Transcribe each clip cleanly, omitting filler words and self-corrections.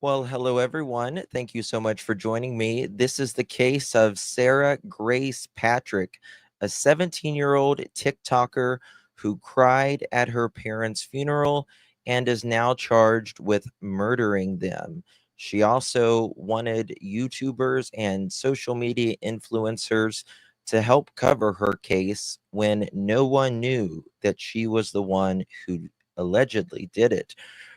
Well, hello everyone. Thank you so much for joining me. This is the case of Sarah Grace Patrick, a 17-year-old TikToker who cried at her parents' funeral and is now charged with murdering them. She also wanted YouTubers and social media influencers to help cover her case when no one knew that she was the one who allegedly did it.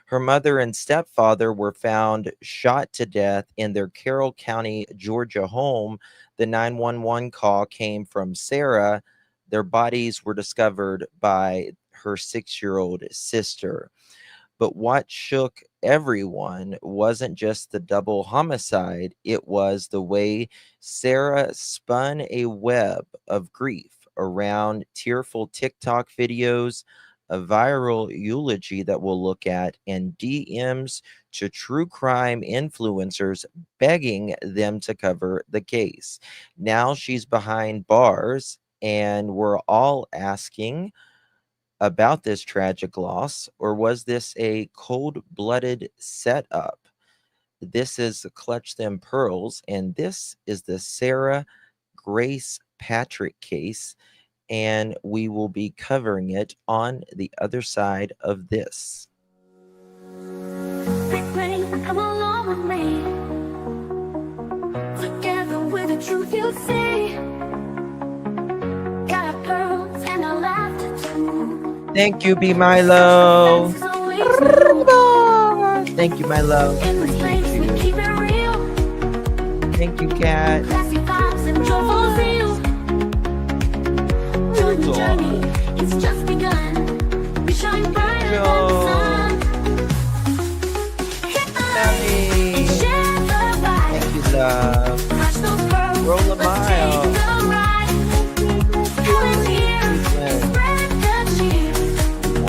Her mother and stepfather were found shot to death in their Carroll County, Georgia home. The 911 call came from Sarah. Their bodies were discovered by her 6-year-old sister. But what shook everyone wasn't just the double homicide, it was the way Sarah spun a web of grief around tearful TikTok videos, a viral eulogy that we'll look at, and DMs to true crime influencers begging them to cover the case. Now she's behind bars, and we're all asking about this tragic loss, or was this a cold-blooded setup? This is Clutch Them Pearls, and this is the Sarah Grace Patrick case, and we will be covering it on the other side of this. Come along with me. Together with the truth you'll see. Got our pearls and our laughter too. Thank you, B Milo. Thank you, my love. In this place we keep it real. Thank you, Kat. Classy vibes and joyful zeal. Join the journey, it's just begun. We shine brighter than the sun. Hit the light and share the vibe. Thank you, love. Touch those pearls, Roll a let's mile. take the ride. Come in here and spread the cheer.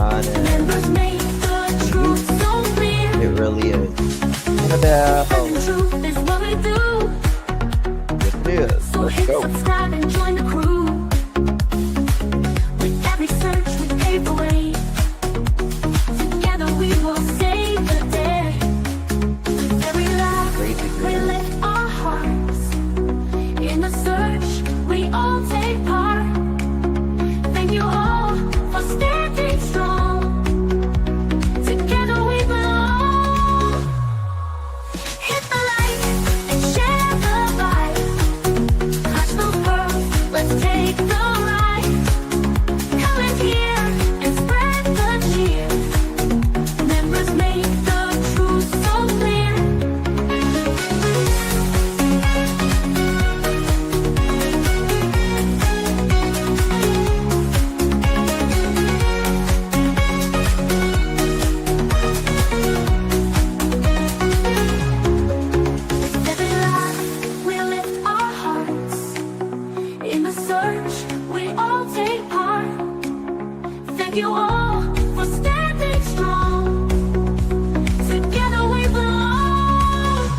Honest. Members make the truth so clear. It really is. Annabelle. And the truth is what we do. It is. So Let's hit go. subscribe and join the crew. With every search we pave the way. Together we will save the day. With every laugh Crazy we girl. lift our hearts. In the search we all take part. Thank you all for standing strong. Together we belong. Hit the light and share the vibe. Touch those pearls, let's take the ride. Come in here and spread the cheer. Members make the truth so clear. With every laugh, we lift our hearts. In the search, we all take part. Thank you all for standing strong. Together we belong.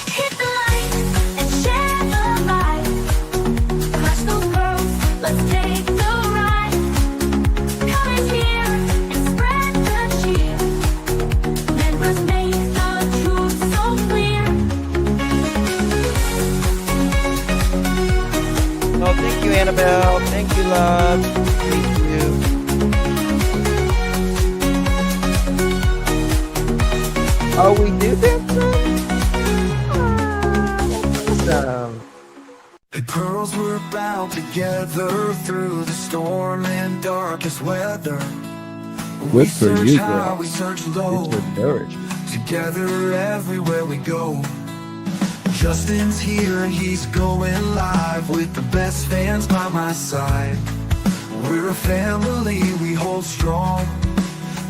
Hit the light and share the vibe. Clutch those pearls, let's take the ride. Come in here and spread the cheer. Members make the truth so clear. Oh, thank you, Annabelle. Thank you, love. Thank you. Oh, we do this thing? Awesome. The pearls were bound together through the storm and darkest weather. Good for you, search girl. high, we search low, It's with nourishment. together everywhere we go. Justin's here and he's going live with the best fans by my side. We're a family, we hold strong.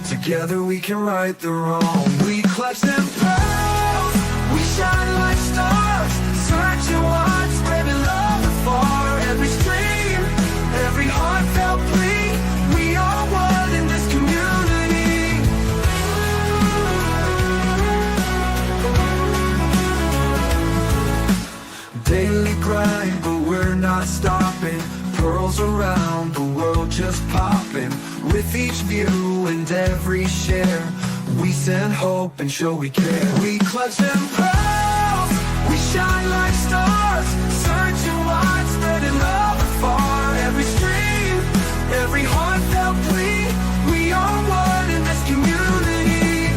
Together we can right the wrong. We clutch them pearls, we shine like stars. Searching wide, spreading love afar. Every stream, every heartfelt plea. We are one in this community. Daily grind, but we're not stopping. Pearls around the world just popping. With each view and every share, we send hope and show we care. We clutch them pearls, we shine like stars, searching wide, spreading love afar. Every stream, every heartfelt plea, we are one in this community.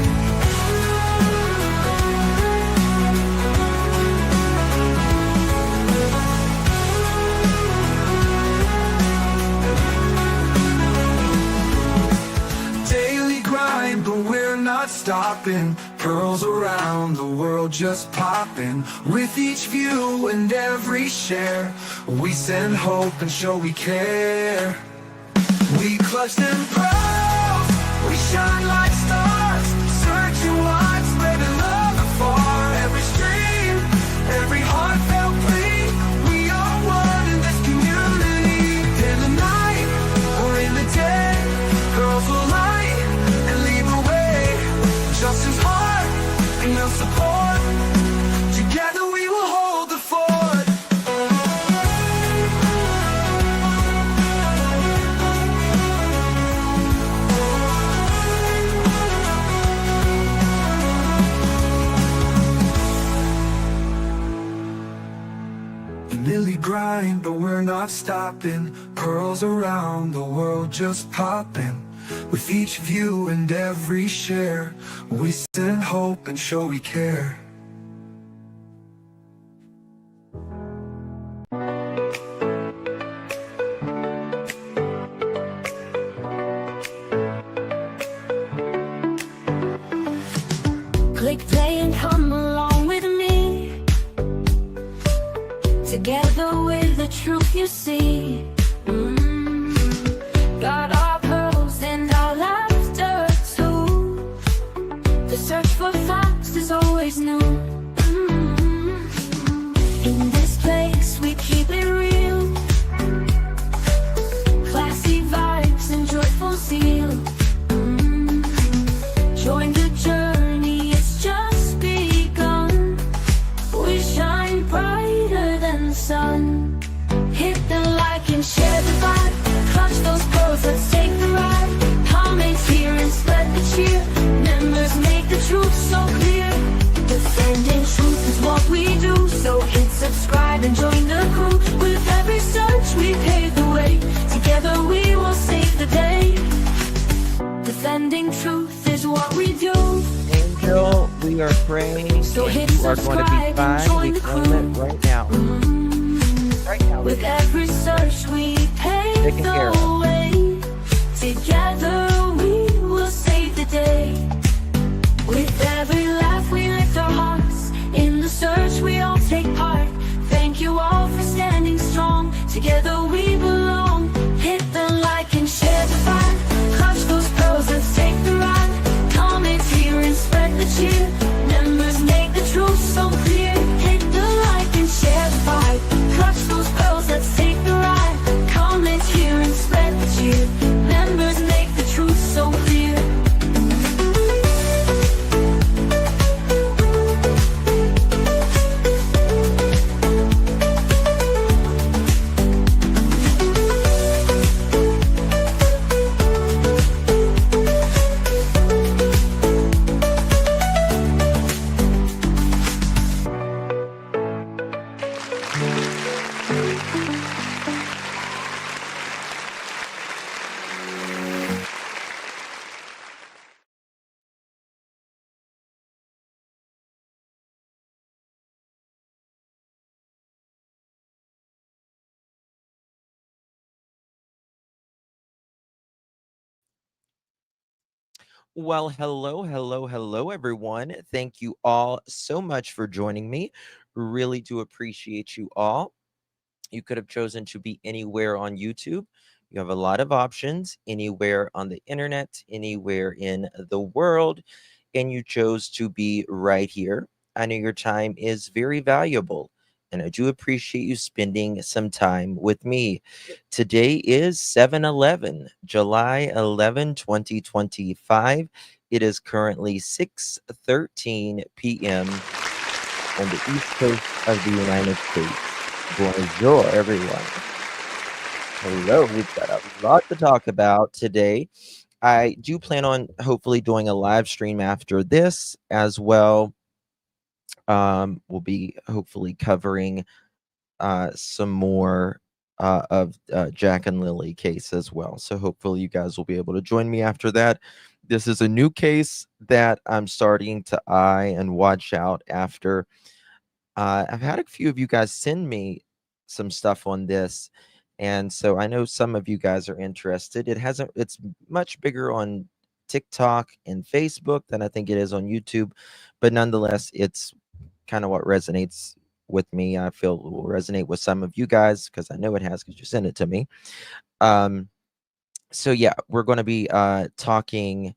Daily grind, but we're not stopping. Pearls around the world just popping. With each view and every share, we send hope and show we care. We clutch them pearls, we shine like stars, searching wide, spreading love afar. Every stream, every heartfelt plea, we are one in this community. In the night or in the day, girls will light and lead the way. Justice heart and no support, together we will hold the fort. Daily grind, but we're not stopping. Pearls around the world just popping. With each view and every share, we send hope and show we care. Click play and come along with me. Together with the truth you see. Got our pearls and our laughter too. The search for facts is always new. In this place we keep it real. Classy vibes and joyful zeal. Join the journey, it's just begun. We shine brighter than the sun. Hit the like and share the vibe. Clutch those pearls, let's take the ride. Comments here and spread the cheer. Members make the truth so clear. Defending truth is what we do. So hit subscribe and join the crew. With every search we pave the way. Together we will save the day. Defending truth is what we do. Angel, we are praying, So and hit you are going to be subscribe and join fine. We the claim crew. it right now. Right now. With every search we pave Taken care the of. way. Together we will save the day. With every laugh we lift our hearts. In the search we all take part. Thank you all for standing strong. Together we belong. Hit the like and share the vibe. Clutch those pearls, let's take the ride. Comment here and spread the cheer. Members make the truth so clear. Hit the like and share the vibe. Clutch those pearls, let's take the ride. Comment here and spread the cheer. Members make the truth so clear. Well, hello, everyone. Thank you all so much for joining me. Really do appreciate you all. You could have chosen to be anywhere on YouTube. You have a lot of options, anywhere on the internet, anywhere in the world, and you chose to be right here. I know your time is very valuable, and I do appreciate you spending some time with me. Today is 7/11, July 11, 2025. It is currently 6:13 p.m. on the East Coast of the United States. Bonjour, everyone. Hello, we've got a lot to talk about today. I do plan on hopefully doing a live stream after this as well. We'll be hopefully covering some more of Jack and Lily case as well. So hopefully you guys will be able to join me after that. This is a new case that I'm starting to eye and watch out after. I've had a few of you guys send me some stuff on this, and so I know some of you guys are interested. It's much bigger on TikTok and Facebook than I think it is on YouTube, but nonetheless, it's kind of what resonates with me. I feel it will resonate with some of you guys because I know it has because you sent it to me. Um, so yeah, we're going to be talking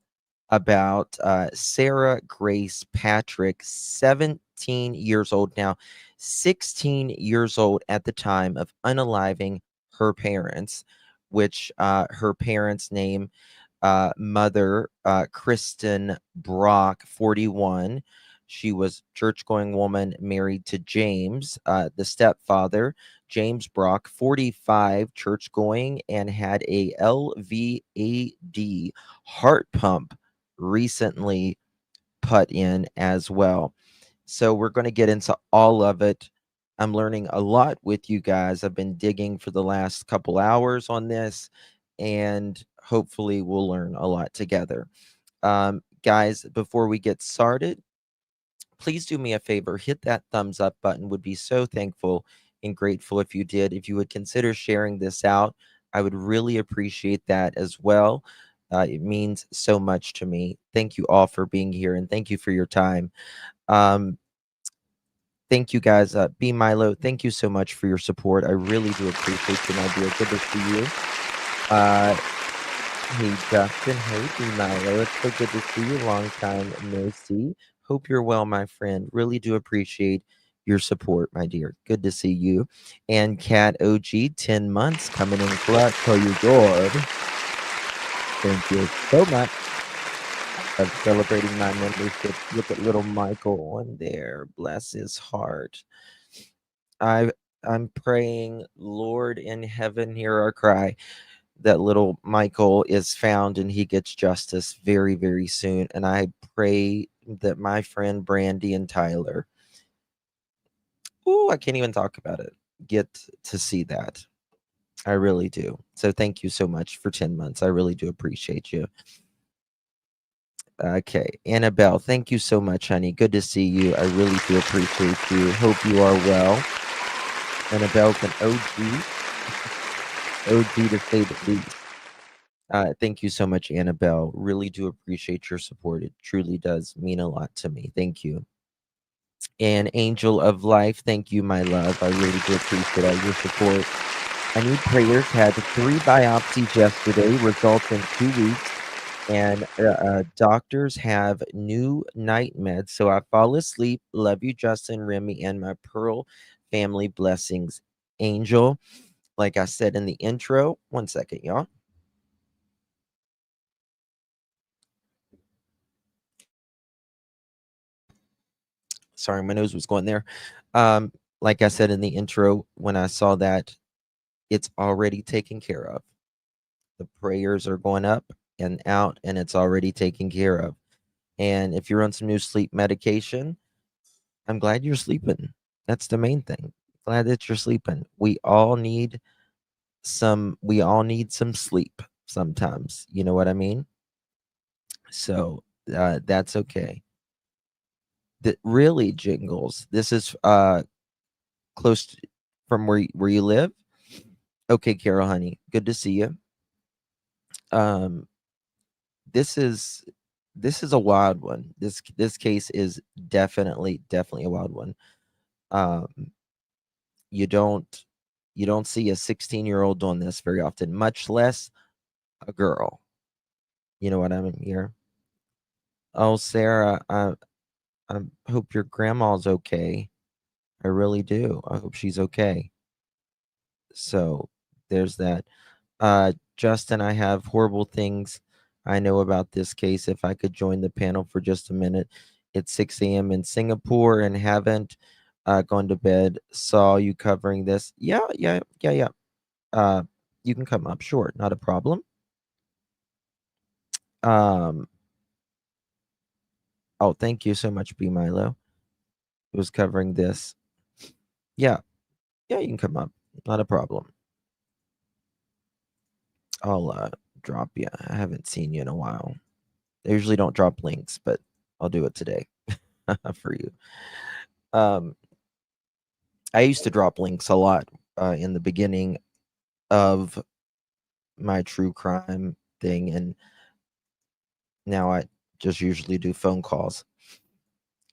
about Sarah Grace Patrick, 17 years old now, 16 years old at the time of unaliving her parents, which her parents' name, mother Kristen Brock, 41. She was church-going woman married to James, the stepfather, James Brock, 45, church-going, and had a LVAD heart pump recently put in as well. So we're going to get into all of it. I'm learning a lot with you guys. I've been digging for the last couple hours on this, and hopefully we'll learn a lot together. Guys, before we get started, please do me a favor, hit that thumbs up button. Would be so thankful and grateful if you did. If you would consider sharing this out, I would really appreciate that as well. It means so much to me. Thank you all for being here, and thank you for your time. Um, thank you guys. B Milo, thank you so much for your support. I really do appreciate you, my dear. Good to see you. Hey Justin, hey B Milo, it's so good to see you. Long time no see. Hope you're well, my friend. Really do appreciate your support, my dear. Good to see you. And Cat OG, 10 months coming in clutch. Oh, you good. Thank you so much of celebrating my membership. Look at little Michael on there. Bless his heart. I'm praying, Lord in heaven, hear our cry, that little Michael is found and he gets justice very, very soon. And I pray that my friend Brandy and Tyler, I can't even talk about it, get to see that. I really do. So thank you so much for 10 months. I really do appreciate you. Okay, Annabelle, thank you so much, honey. Good to see you. I really do appreciate you. Hope you are well. Annabelle's an OG, OG to say the least. Thank you so much, Annabelle. Really do appreciate your support. It truly does mean a lot to me. Thank you. And Angel of Life, thank you, my love. I really do appreciate all your support. I need prayers. Had 3 biopsies yesterday, results in 2 weeks. And doctors have new night meds. So I fall asleep. Love you, Justin, Remy, and my Pearl family. Blessings. Angel, like I said in the intro, 1 second, y'all. Sorry, my nose was going there. Like I said in the intro, when I saw that, it's already taken care of. The prayers are going up and out, and it's already taken care of. And if you're on some new sleep medication, I'm glad you're sleeping. That's the main thing. Glad that you're sleeping. We all need some sleep sometimes. You know what I mean? So that's okay. That really, Jingles. This is close to, from where you live. Okay, Carol, honey, good to see you. Um, this is a wild one. This case is definitely a wild one. Um, you don't see a 16-year-old doing this very often, much less a girl. You know what I mean here? Oh, Sarah, I hope your grandma's okay. I really do. I hope she's okay. So there's that. Justin, I have horrible things I know about this case. If I could join the panel for just a minute. It's 6 a.m. in Singapore and haven't gone to bed. Saw you covering this. Yeah. You can come up. Sure. Not a problem. Um, oh, thank you so much, B Milo. It was covering this. Yeah, yeah, you can come up. Not a problem. I'll drop you. I haven't seen you in a while. I usually don't drop links, but I'll do it today for you. Um, I used to drop links a lot in the beginning of my true crime thing, and now I just usually do phone calls.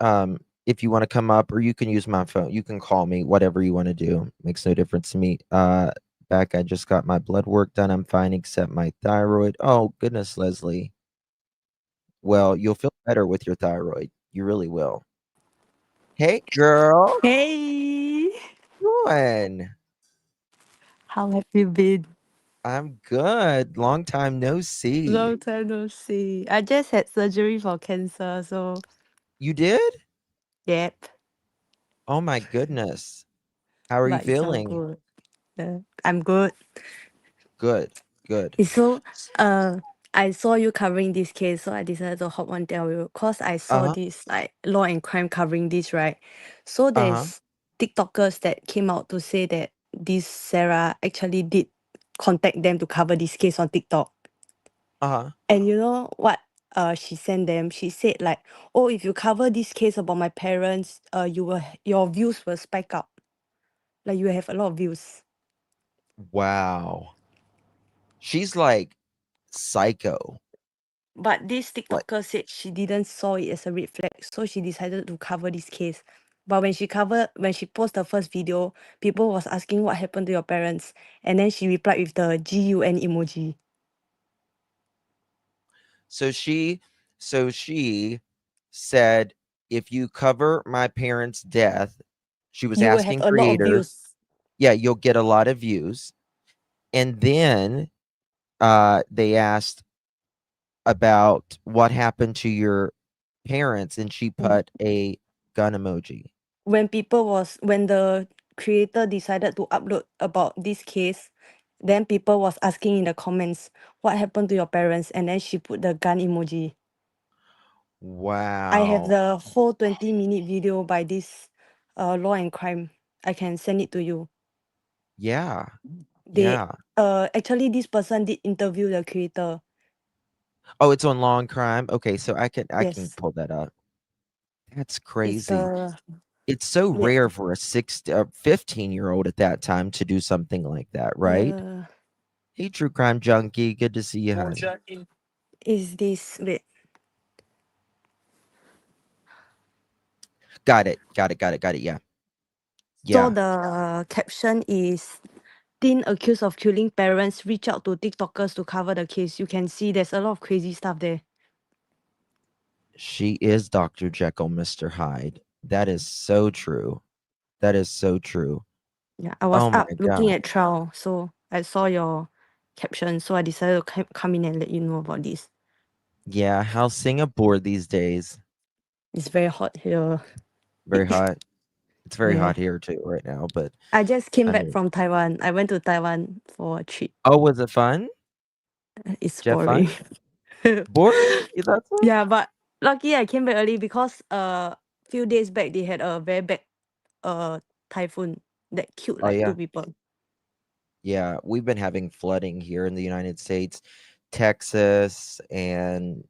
If you want to come up, or you can use my phone, you can call me, whatever you want to do. Makes no difference to me. Back, I just got my blood work done. I'm fine except my thyroid. Oh, goodness, Leslie. Well, you'll feel better with your thyroid. You really will. Hey, girl. Hey, Doing? how have you been? I'm good. Long time no see. Long time no see. I just had surgery for cancer, so You did? yep. Oh my goodness. How are you But it's all feeling? good. I'm good. Good. Good. It's so uh I saw you covering this case, so I decided to hop on tell you because I saw Uh-huh. this like law and crime covering this, right? So Uh-huh. there's TikTokers that came out to say that this Sarah actually did contact them to cover this case on TikTok. Uh-huh. And you know what she sent them? She said like, oh, if you cover this case about my parents, your views will spike up. Like you have a lot of views. Wow. She's like psycho. But this Like, TikToker said she didn't saw it as a red flag, so she decided to cover this case. But when she posted the first video, people was asking what happened to your parents, and then she replied with the GUN emoji. so she said, if you cover my parents' death, she was You will have asking a lot of creators, views. yeah, you'll get a lot of views. And then they asked about what happened to your parents, and she Mm. put a gun emoji. When the creator decided to upload about this case, then people was asking in the comments what happened to your parents, and then she put the gun emoji. I have Wow. the whole 20-minute video by this law and crime. I can send it to you. Yeah. They Yeah. actually this person did interview the creator. Oh, it's on Long Crime. Okay, so I can Yes. pull that up. That's It's crazy. the It's so wait, rare for a 15-year-old at that time to do something like that, right? yeah. Hey, true crime junkie, good to see you, honey. Is this wait. Got it. Got it. Got it. Got it. Yeah. So Yeah. the caption is teen accused of killing parents reach out to TikTokers to cover the case. You can see there's a lot of crazy stuff there. She is Dr. Jekyll, Mr. Hyde. That is so true. That is so true. Yeah, I was Oh my up looking God. at trial, so I saw your caption, so I decided to come in and let you know about this. Yeah. How's Singapore these days? It's very hot here. Very hot. It's very Yeah. hot here too right now, but I just came I back mean, from Taiwan. I went to Taiwan for a trip. oh, was it fun? It's Did you have boring. fun? Boring? You thought so? Yeah, but lucky I came back early because few days back they had a very bad typhoon that killed Oh like yeah. 2 people. Yeah, we've been having flooding here in the United States, Texas, and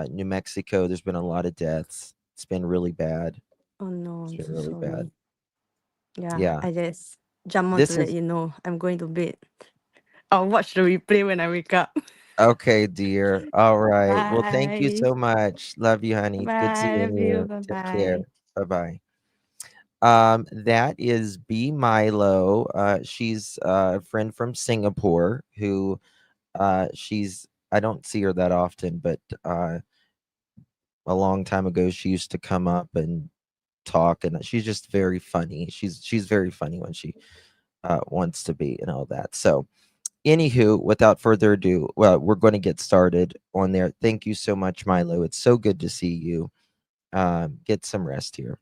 New Mexico. There's been a lot of deaths. It's been really bad. Oh no, It's I'm been so really bad. sorry. Yeah, Yeah. I just jump on to This let is you know I'm going to bed. I'll watch the replay when I wake up. okay, dear. All right. Well, thank you Bye. so much. Love you, honey. Good Bye. seeing Love you. you. Bye Take care. bye. Bye-bye. That is B Milo. She's a friend from Singapore who she's I don't see her that often, but a long time ago she used to come up and talk, and she's just very funny. She's very funny when she wants to be and all that. So anywho, without further ado, well, we're going to get started on there. Thank you so much, Milo. It's so good to see you. Get some rest here.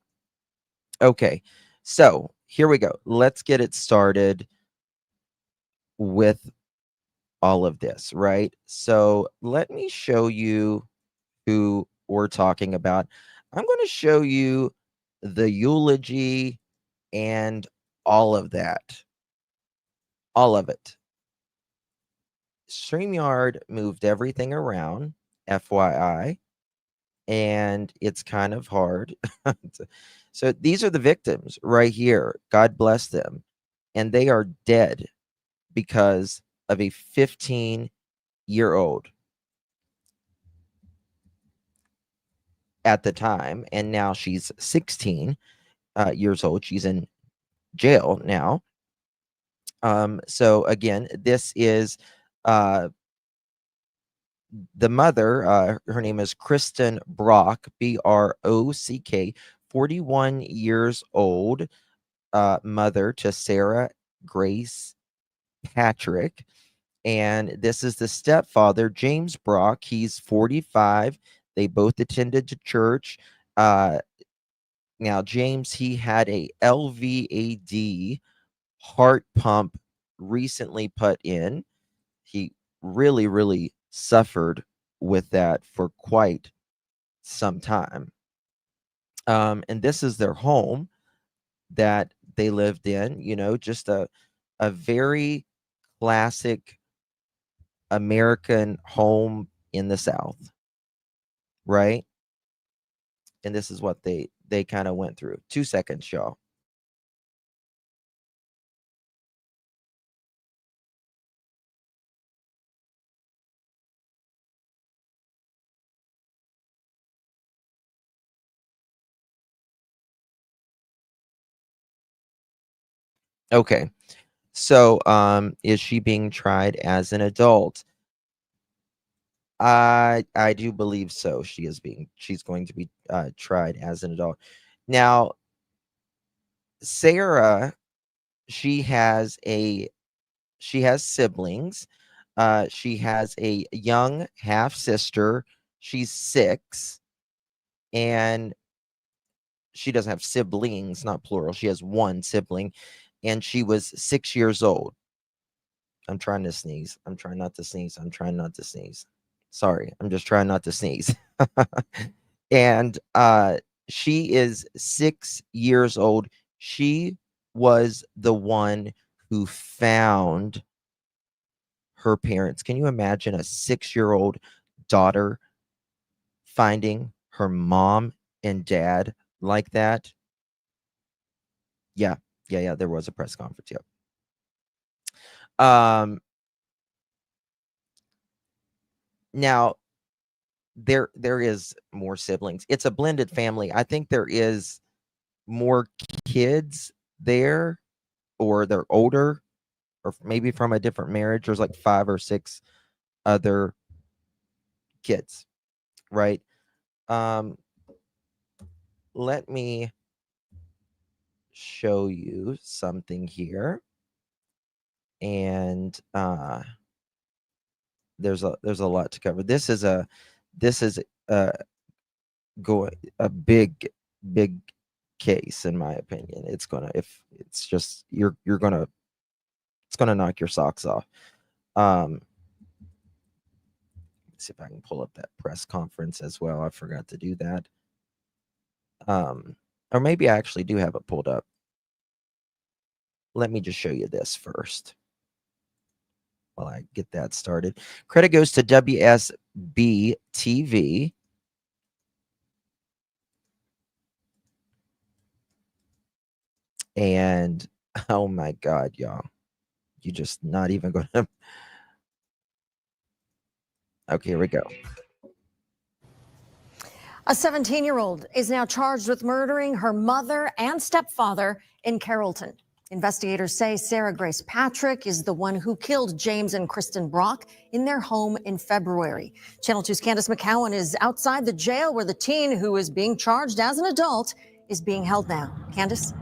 Okay, so here we go. Let's get it started with all of this, right? So let me show you who we're talking about. I'm going to show you the eulogy and all of that. All of it. StreamYard moved everything around, FYI, and it's kind of hard. So these are the victims right here. God bless them. And they are dead because of a 15-year-old at the time. And now she's 16 years old. She's in jail now. So again, this is the mother. Her name is Kristen Brock, Brock, 41 years old, mother to Sarah Grace Patrick. And this is the stepfather, James Brock. He's 45. They both attended to church. Now, James, he had a LVAD heart pump recently put in. He really, really suffered with that for quite some time. And this is their home that they lived in, you know, just a very classic American home in the South, right? And this is what they kind of went through. 2 seconds, y'all. Okay. So, is she being tried as an adult? I do believe so. She's going to be tried as an adult. Now, Sarah, she has siblings. She has a young half sister. She's 6, and she doesn't have siblings, not plural. She has one sibling, and she was 6 years old. I'm trying to sneeze. I'm trying not to sneeze. I'm trying not to sneeze. Sorry, I'm just trying not to sneeze. And she is 6 years old. She was the one who found her parents. Can you imagine a 6-year-old daughter finding her mom and dad like that? Yeah, there was a press conference. Yep. Now there is more siblings. It's a blended family. I think there is more kids there, or they're older, or maybe from a different marriage. There's like 5 or 6 other kids, right? Let me show you something here. And there's a lot to cover. This is a big case, in my opinion. It's gonna knock your socks off. Let's see if I can pull up that press conference as well. I forgot to do that. Or maybe I actually do have it pulled up. Let me just show you this first while I get that started. Credit goes to WSB TV. And oh my God, y'all, you just not even going to. Okay, here we go. A 17-year-old is now charged with murdering her mother and stepfather in Carrollton. Investigators say Sarah Grace Patrick is the one who killed James and Kristen Brock in their home in February. Channel 2's Candace McCowan is outside the jail where the teen who is being charged as an adult is being held now. Candace?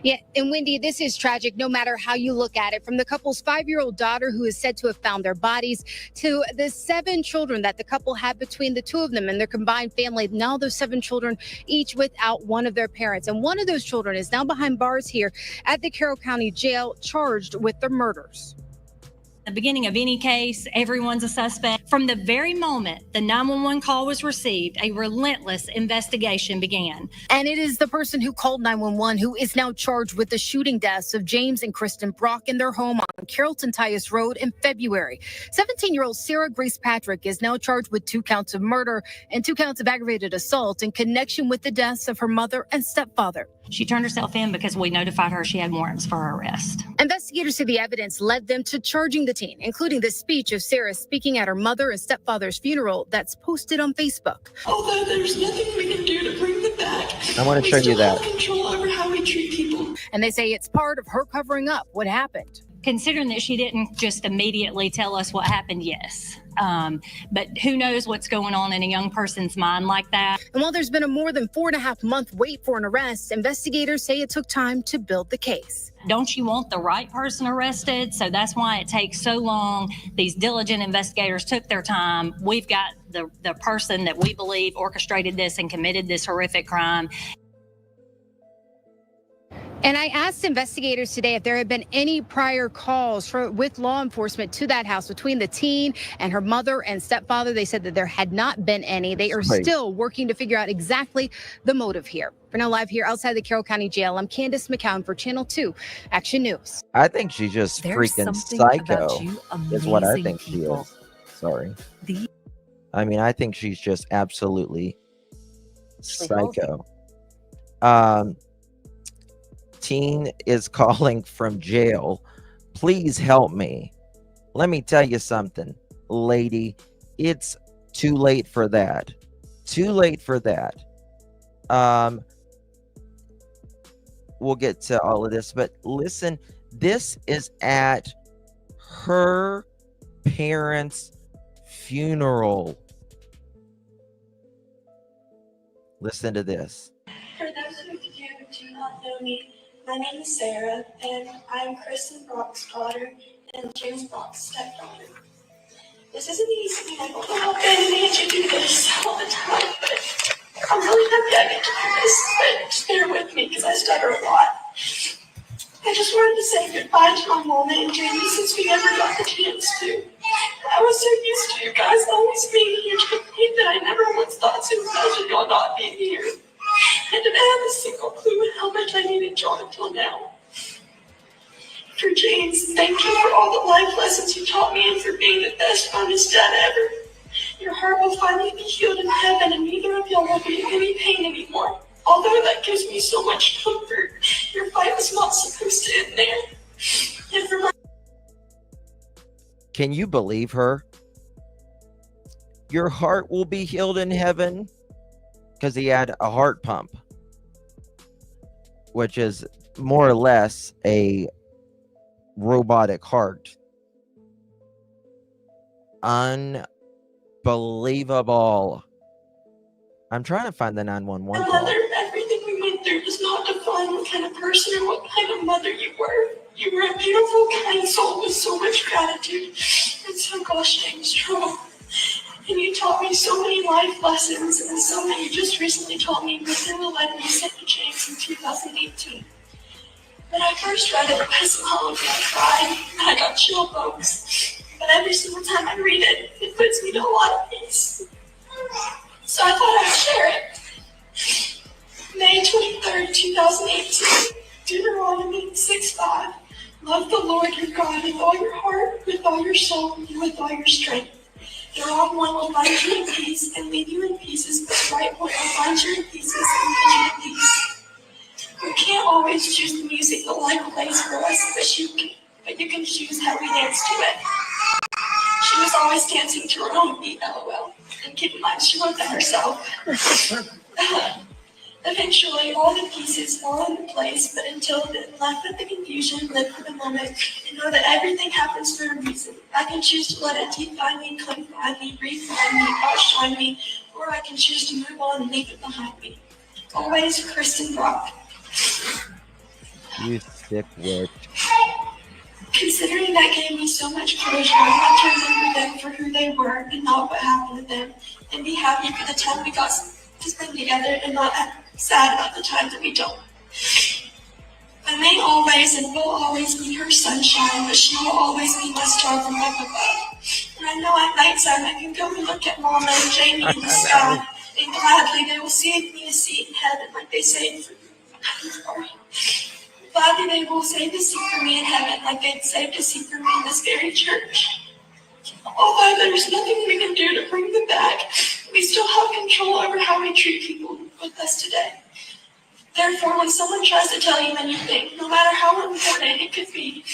Yeah, and Wendy, this is tragic no matter how you look at it. From the couple's 5-year-old daughter who is said to have found their bodies, to the 7 children that the couple had between the 2 of them and their combined family. Now those 7 children, each without one of their parents. And one of those children is now behind bars here at the Carroll County Jail, charged with the murders. The beginning of any case, everyone's a suspect. From the very moment the 911 call was received, a relentless investigation began. And it is the person who called 911 who is now charged with the shooting deaths of James and Kristen Brock in their home on Carrollton Tyus Road in February. 17-year-old Sarah Grace Patrick is now charged with 2 counts of murder and 2 counts of aggravated assault in connection with the deaths of her mother and stepfather. She turned herself in because we notified her she had warrants for her arrest. Investigators say the evidence led them to charging the teen, including the speech of Sarah speaking at her mother and stepfather's funeral that's posted on Facebook. Although there's nothing we can do to bring them back, I want to show you that. we still have control over how we treat people. And they say it's part of her covering up what happened. Considering that she didn't just immediately tell us what happened, yes. But who knows what's going on in a young person's mind like that. And while there's been a more than 4.5-month wait for an arrest, investigators say it took time to build the case. Don't you want the right person arrested? So that's why it takes so long. These diligent investigators took their time. We've got the person that we believe orchestrated this and committed this horrific crime. And I asked investigators today if there had been any prior calls with law enforcement to that house between the teen and her mother and stepfather. They said that there had not been any. They are still working to figure out exactly the motive here. For now, live here outside the Carroll County Jail, I'm Candace McCown for Channel 2 Action News. I think she's just freaking psycho, is what I think she is. Sorry. I mean, I think she's just absolutely psycho. Teen is calling from jail. Please help me. Let me tell you something, lady. It's too late for that. Too late for that. We'll get to all of this, but listen, this is at her parents' funeral. Listen to this. For those of you who do not know me, my name is Sarah, and I'm Kristen Brock's daughter and James Brock's stepdaughter. This isn't easy. I don't know how bad I need to do this all the time, but I'm really happy I get to do this. But just bear with me because I stutter a lot. I just wanted to say goodbye to my mom and Jamie since we never got the chance to. I was so used to you guys always being here to me that I never once thought to imagine y'all not being here. And didn't have a single clue how much I needed y'all until now. For James, thank you for all the life lessons you taught me and for being the best honest dad ever. Your heart will finally be healed in heaven and neither of y'all will be in any pain anymore. Although that gives me so much comfort, your fight was not supposed to end there. And for my Can you believe her? Your heart will be healed in heaven. Because he had a heart pump, which is more or less a robotic heart. Unbelievable. I'm trying to find the 911 call. mother, everything we went through does not define what kind of person or what kind of mother you were. You were a beautiful, kind soul with so much gratitude and so gosh dang strong. And you taught me so many life lessons, and some that you just recently taught me within the letter you sent to James in 2018. When I first read it, I smiled and I cried, and I got chill bumps. But every single time I read it, it puts me to a lot of peace. So I thought I'd share it. May 23rd, 2018, Deuteronomy 6:5. Love the Lord your God with all your heart, with all your soul, and with all your strength. The wrong one will find you in peace and leave you in pieces, but the right one will find you in pieces and leave you in peace. We can't always choose the music that life plays for us, but you can choose how we dance to it. She was always dancing to her own beat, LOL. And keep in mind, she wrote that herself. Eventually, all the pieces fall into place, but until then, left with the confusion, live for the moment, and know that everything happens for a reason. I can choose to let it define me, confine me, refine me, outshine me, or I can choose to move on and leave it behind me. Always, Kristen Brock. You sick witch. Considering that gave me so much closure, I want to remember them for who they were and not what happened to them, and be happy for the time we got to spend together and not sad about the time that we don't. I I may always and will always be her sunshine, but she will always be my star from up above. And I know at nighttime I can go and look at Mama and Jamie in the sky, and gladly they will save me a seat in heaven like they saved for me. Gladly they will save a seat for me in heaven like they saved a seat for me in this very church. Although there's nothing we can do to bring them back, we still have control over how we treat people with us today. Therefore, when someone tries to tell you anything, no matter how important it could be,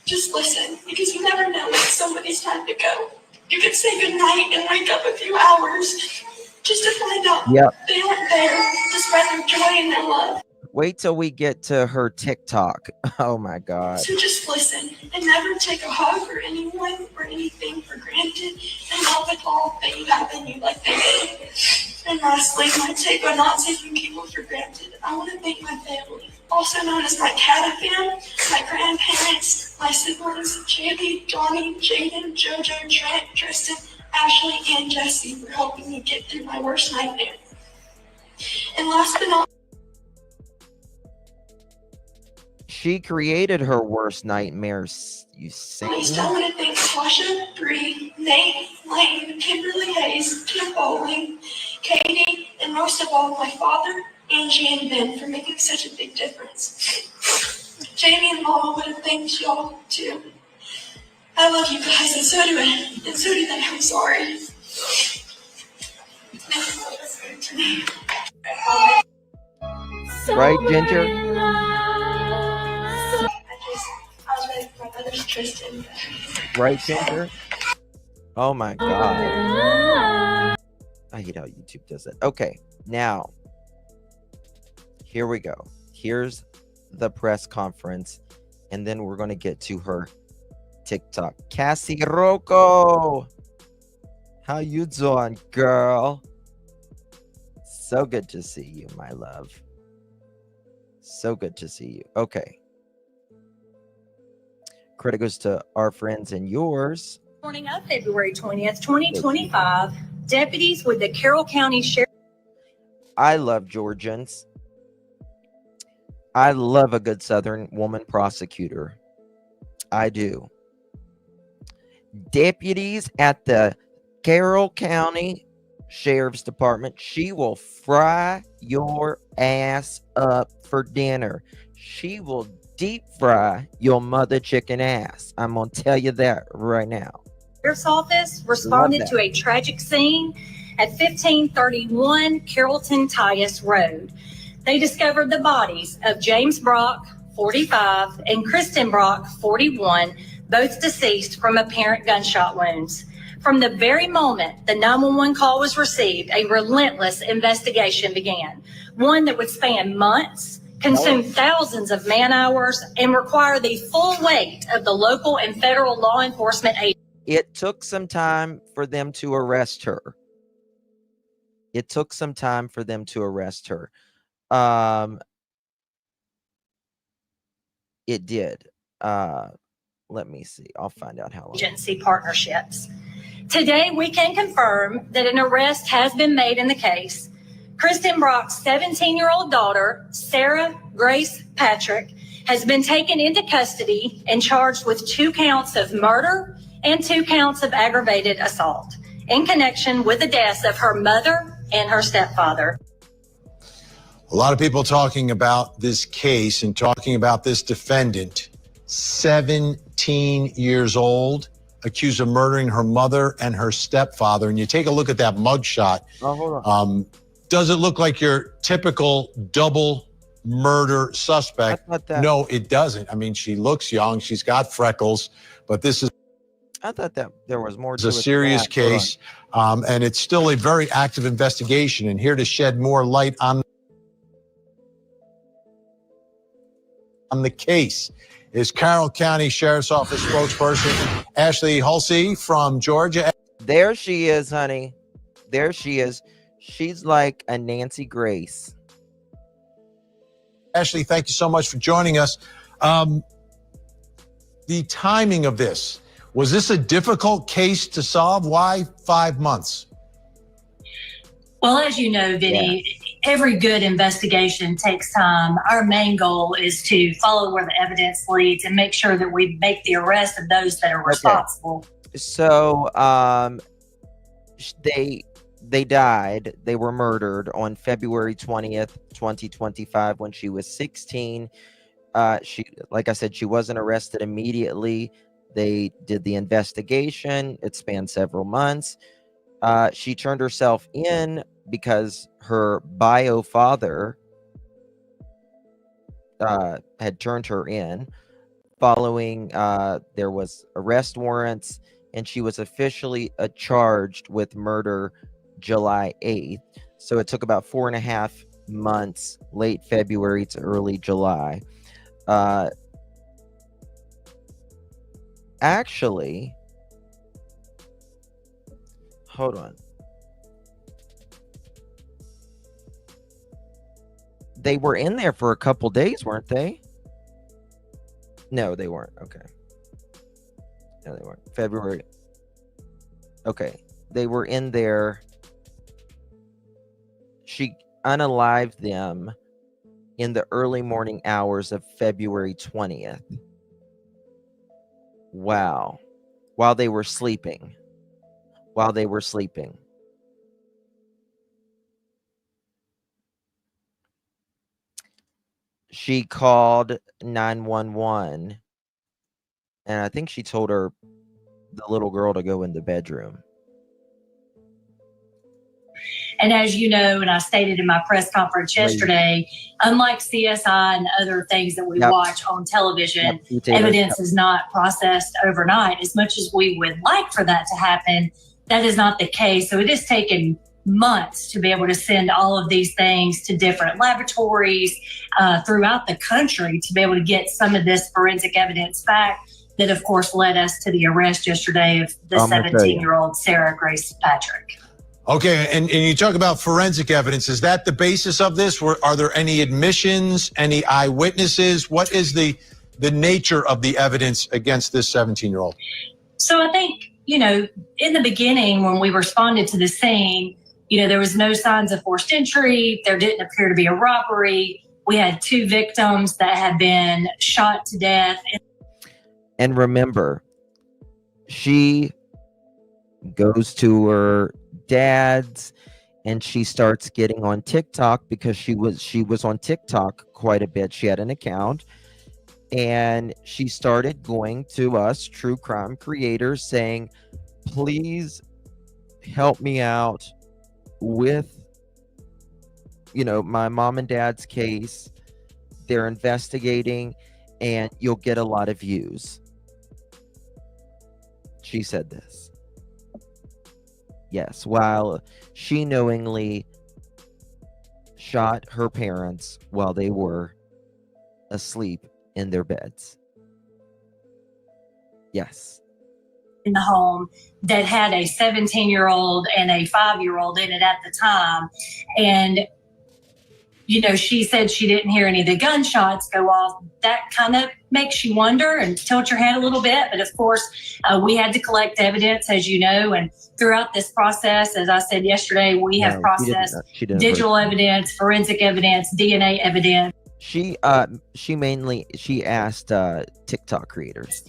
just listen, because you never know when it's somebody's time to go. You could say goodnight and wake up a few hours just to find out they aren't there to spread their joy and their love. Wait till we get to her TikTok. Oh my God. So just listen and never take a hug or anyone or anything for granted, and love with all that you have in you like they did. And lastly, my take on not taking people for granted. I want to thank my family, also known as my cat fam, my grandparents, my siblings, Jamie, Johnny, Jaden, Jojo, Trent, Tristan, Ashley, and Jesse for helping me get through my worst nightmare. And last but not She created her worst nightmares, you say? least, I want to thank Tasha, Bree, Nate, Lane, Kimberly Hayes, Kim Bowling, Katie, and most of all, my father, Angie, and Ben for making such a big difference. Jamie and Mama would have thanked y'all too. I love you guys, and so do I. And so do they. I'm sorry. Right, Ginger? I was ready for my brother's Tristan. Right, Ginger? Oh my God. I hate how YouTube does it. Okay, now, here we go. Here's the press conference, and then we're going to get to her TikTok. Cassie Rocco, how you doing, girl? So good to see you, my love. So good to see you. Okay. Credit goes to our friends and yours. Morning of February 20th, 2025, deputies with the Carroll County Sheriff. I love Georgians. I love a good Southern woman prosecutor. I do. Deputies at the Carroll County Sheriff's Department, she will fry your ass up for dinner. She will deep fry your mother chicken ass. I'm going to tell you that right now. Sheriff's Office responded to a tragic scene at 1531 Carrollton Tyus Road. They discovered the bodies of James Brock, 45, and Kristen Brock, 41, both deceased from apparent gunshot wounds. From the very moment the 911 call was received, a relentless investigation began, one that would span months, consume thousands of man hours, and require the full weight of the local and federal law enforcement agencies. It took some time for them to arrest her. It took some time for them to arrest her. It did. Let me see. I'll find out how long. Agency partnerships. Today, we can confirm that an arrest has been made in the case. Kristen Brock's 17-year-old daughter, Sarah Grace Patrick, has been taken into custody and charged with 2 counts of murder and 2 counts of aggravated assault in connection with the deaths of her mother and her stepfather. A lot of people talking about this case and talking about this defendant, 17 years old, accused of murdering her mother and her stepfather. And you take a look at that mugshot. Oh, hold on. Does it look like your typical double murder suspect? No, it doesn't. I mean, she looks young. She's got freckles, but this is I thought that there was more to a it serious than that. case, and it's still a very active investigation. And here to shed more light on the case is Carroll County Sheriff's Office spokesperson Ashley Hulsey from Georgia. There she is, honey. There she is. She's like a Nancy Grace. Ashley, thank you so much for joining us. The timing of this, was this a difficult case to solve? Why 5 months? Well, as you know, Vinny, every good investigation takes time. Our main goal is to follow where the evidence leads and make sure that we make the arrest of those that are responsible. So they died. They were murdered on February 20th, 2025 when she was 16. She, like I said, she wasn't arrested immediately. They did the investigation. It spanned several months. She turned herself in because her bio father had turned her in. Following, there was arrest warrants, and she was officially charged with murder July 8th. So it took about 4.5 months, late February to early July. Actually, hold on. They were in there for a couple days, weren't they? No, they weren't. Okay. No, they weren't. February. Okay. They were in there. She unalived them in the early morning hours of February 20th. Wow. While they were sleeping. While they were sleeping. She called 911, and I think she told the little girl to go in the bedroom. And as you know, and I stated in my press conference yesterday, unlike CSI and other things that we watch on television, evidence is not processed overnight. As much as we would like for that to happen, that is not the case. So it has taken months to be able to send all of these things to different laboratories throughout the country to be able to get some of this forensic evidence back that, of course, led us to the arrest yesterday of the 17-year-old Sarah Grace Patrick. Okay, and you talk about forensic evidence. Is that the basis of this? Are there any admissions, any eyewitnesses? What is the nature of the evidence against this 17-year-old? So I think, you know, in the beginning when we responded to the scene, you know, there was no signs of forced entry. There didn't appear to be a robbery. We had 2 victims that had been shot to death. And remember, she goes to her dad's and she starts getting on TikTok because she was on TikTok quite a bit. She had an account, and she started going to us true crime creators saying, please help me out with, you know, my mom and dad's case. They're investigating and you'll get a lot of views. She said this. Yes, while she knowingly shot her parents while they were asleep in their beds. Yes. In the home that had a 17-year-old and a 5-year-old in it at the time. And, you know, she said she didn't hear any of the gunshots go off. That kind of makes you wonder and tilt your head a little bit. But of course, we had to collect evidence, as you know, and throughout this process, as I said yesterday, we have processed digital evidence, forensic evidence, DNA evidence. She asked TikTok creators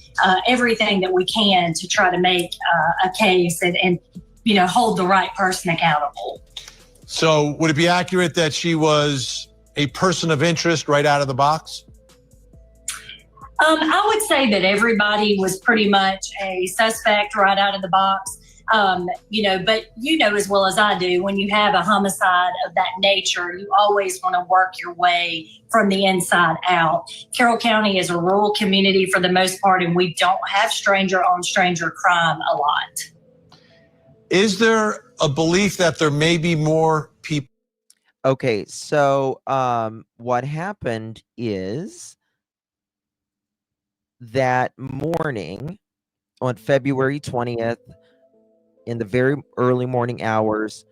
everything that we can to try to make a case and you know, hold the right person accountable. So would it be accurate that she was a person of interest right out of the box? I would say that everybody was pretty much a suspect right out of the box. You know, but you know as well as I do, when you have a homicide of that nature, you always want to work your way from the inside out. Carroll County is a rural community for the most part, and we don't have stranger on stranger crime a lot. Is there a belief that there may be more people? Okay, so what happened is that morning on February 20th, in the very early morning hours,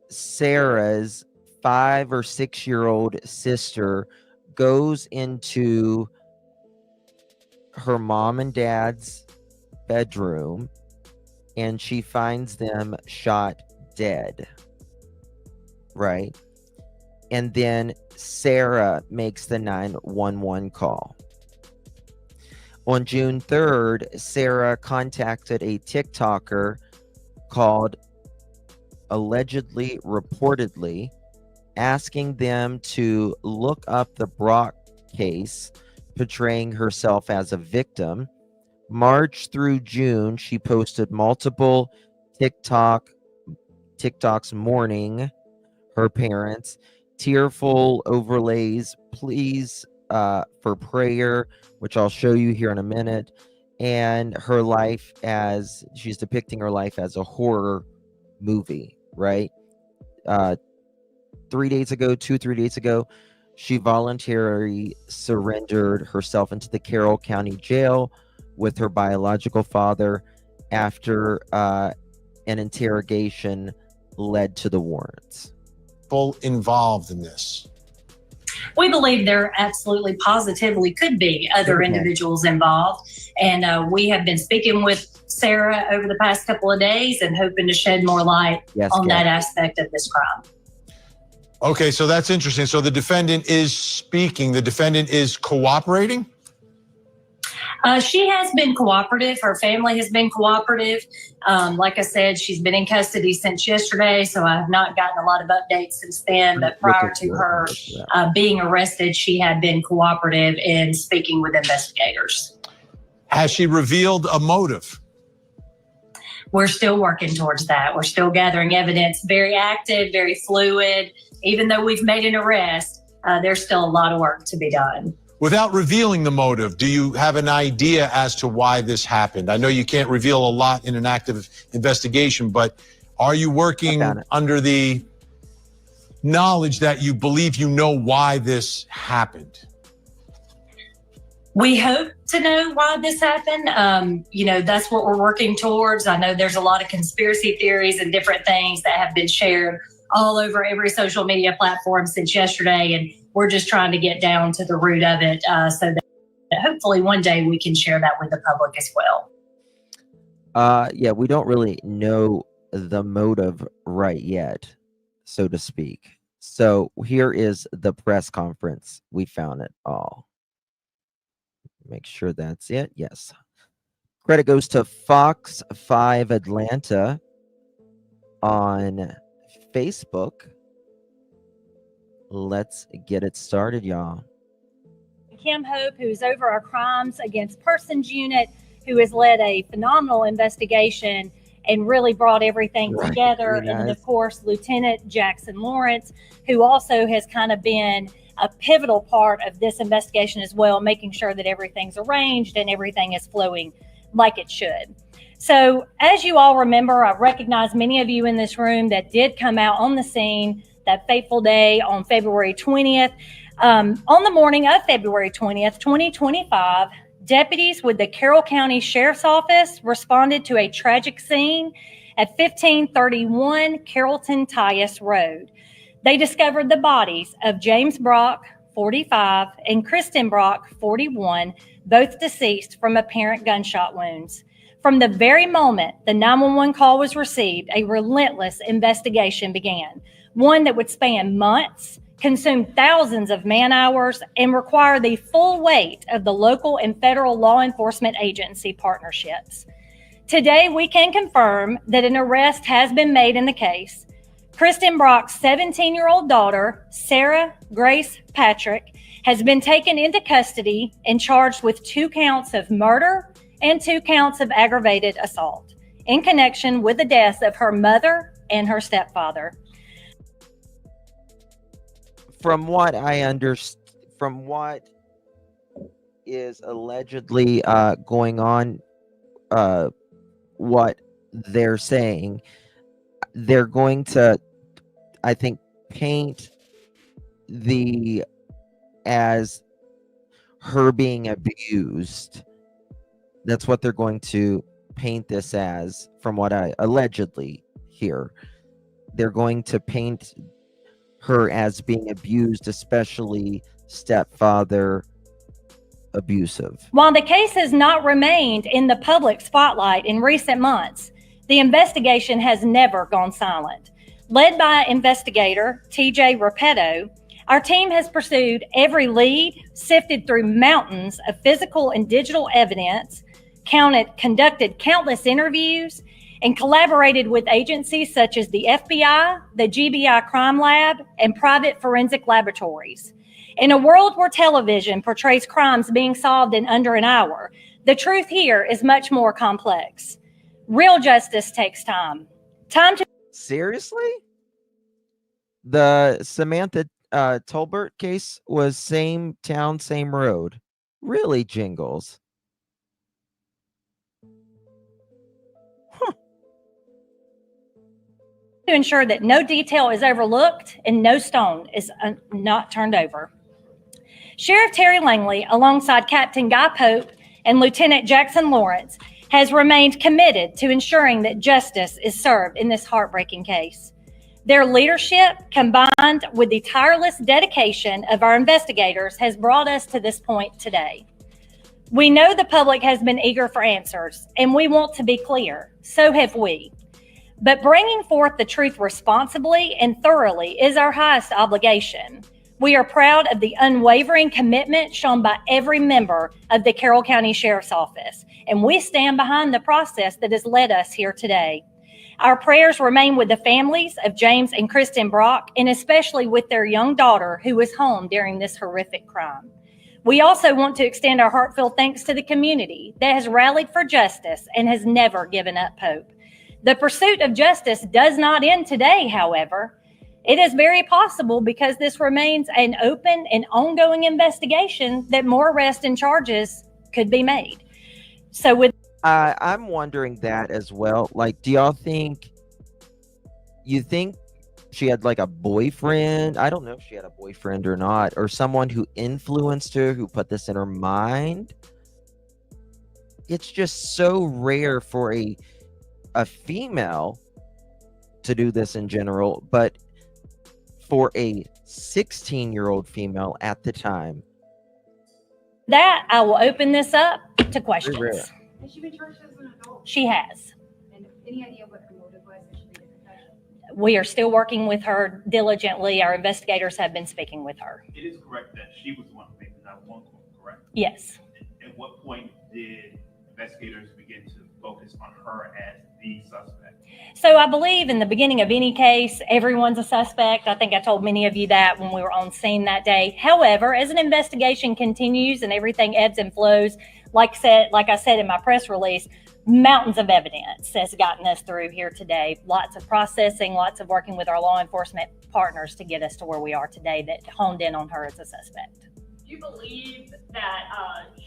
Sarah's 5 or 6 year old sister goes into her mom and dad's bedroom and she finds them shot dead right? And then Sarah makes the 911 call. On June 3rd, Sarah contacted a TikToker called Allegedly Reportedly, asking them to look up the Brock case, portraying herself as a victim. March through June, she posted multiple TikToks mourning her parents, tearful overlays, please for prayer, which I'll show you here in a minute, and her life as she's depicting her life as a horror movie, right? 3 days ago, 3 days ago, she voluntarily surrendered herself into the Carroll County Jail with her biological father after an interrogation led to the warrants. Full involved in this. We believe there absolutely positively could be other individuals involved. And we have been speaking with Sarah over the past couple of days and hoping to shed more light on that aspect of this crime. Okay, so that's interesting. So the defendant is speaking. The defendant is cooperating? She has been cooperative. Her family has been cooperative. Like I said, she's been in custody since yesterday, so I have not gotten a lot of updates since then. But prior to her being arrested, she had been cooperative in speaking with investigators. Has she revealed a motive? We're still working towards that. We're still gathering evidence, very active, very fluid. Even though we've made an arrest, there's still a lot of work to be done. Without revealing the motive, do you have an idea as to why this happened? I know you can't reveal a lot in an active investigation, but are you working under the knowledge that you believe you know why this happened? We hope to know why this happened. You know, that's what we're working towards. I know there's a lot of conspiracy theories and different things that have been shared all over every social media platform since yesterday, and we're just trying to get down to the root of it so that hopefully one day we can share that with the public as well. Yeah, we don't really know the motive right yet, so to speak. So here is the press conference. We found it all. Make sure that's it. Yes. Credit goes to Fox 5 Atlanta on Facebook. Let's get it started, y'all. Kim Hope, who's over our Crimes Against Persons unit, who has led a phenomenal investigation and really brought everything together. And then, of course, Lieutenant Jackson Lawrence, who also has kind of been a pivotal part of this investigation as well, making sure that everything's arranged and everything is flowing like it should. So as you all remember, I recognize many of you in this room that did come out on the scene that fateful day on February 20th. On the morning of February 20th, 2025, deputies with the Carroll County Sheriff's Office responded to a tragic scene at 1531 Carrollton Tyus Road. They discovered the bodies of James Brock, 45, and Kristen Brock, 41, both deceased from apparent gunshot wounds. From the very moment the 911 call was received, a relentless investigation began, one that would span months, consume thousands of man hours, and require the full weight of the local and federal law enforcement agency partnerships. Today, we can confirm that an arrest has been made in the case. Kristen Brock's 17-year-old daughter, Sarah Grace Patrick, has been taken into custody and charged with 2 counts of murder and 2 counts of aggravated assault in connection with the deaths of her mother and her stepfather. From what I understand, from what is allegedly going on, what they're saying, they're going to, I think, paint the as her being abused. That's what they're going to paint this as, from what I allegedly hear. They're going to paint her as being abused, especially stepfather abusive. While the case has not remained in the public spotlight in recent months, the investigation has never gone silent. Led by investigator TJ Repetto, our team has pursued every lead, sifted through mountains of physical and digital evidence, conducted countless interviews, and collaborated with agencies such as the FBI, the GBI Crime Lab, and private forensic laboratories. In a world where television portrays crimes being solved in under an hour, the truth here is much more complex. Real justice takes time. Seriously? The Samantha Tolbert case was same town, same road. Really, Jingles? To ensure that no detail is overlooked and no stone is not turned over. Sheriff Terry Langley, alongside Captain Guy Pope and Lieutenant Jackson Lawrence, has remained committed to ensuring that justice is served in this heartbreaking case. Their leadership, combined with the tireless dedication of our investigators, has brought us to this point today. We know the public has been eager for answers, and we want to be clear. So have we. But bringing forth the truth responsibly and thoroughly is our highest obligation. We are proud of the unwavering commitment shown by every member of the Carroll County Sheriff's Office, and we stand behind the process that has led us here today. Our prayers remain with the families of James and Kristen Brock, and especially with their young daughter who was home during this horrific crime. We also want to extend our heartfelt thanks to the community that has rallied for justice and has never given up hope. The pursuit of justice does not end today, however. It is very possible, because this remains an open and ongoing investigation, that more arrests and charges could be made. So with I'm wondering that as well. Like, do y'all think she had like a boyfriend? I don't know if she had a boyfriend or not, or someone who influenced her, who put this in her mind. It's just so rare for a female to do this in general, but for a 16-year-old female at the time. that, I will open this up to questions. Has she been charged as an adult? She has. And any idea what her motive was? That she made a confession? We are still working with her diligently. Our investigators have been speaking with her. It is correct that she was the one who made the 911 call, correct? Yes. At what point did investigators begin to focus on her as the suspect? So I believe in the beginning of any case, everyone's a suspect. I think I told many of you that when we were on scene that day. However, as an investigation continues and everything ebbs and flows, like I said in my press release, mountains of evidence has gotten us through here today. Lots of processing, lots of working with our law enforcement partners to get us to where we are today that honed in on her as a suspect. Do you believe that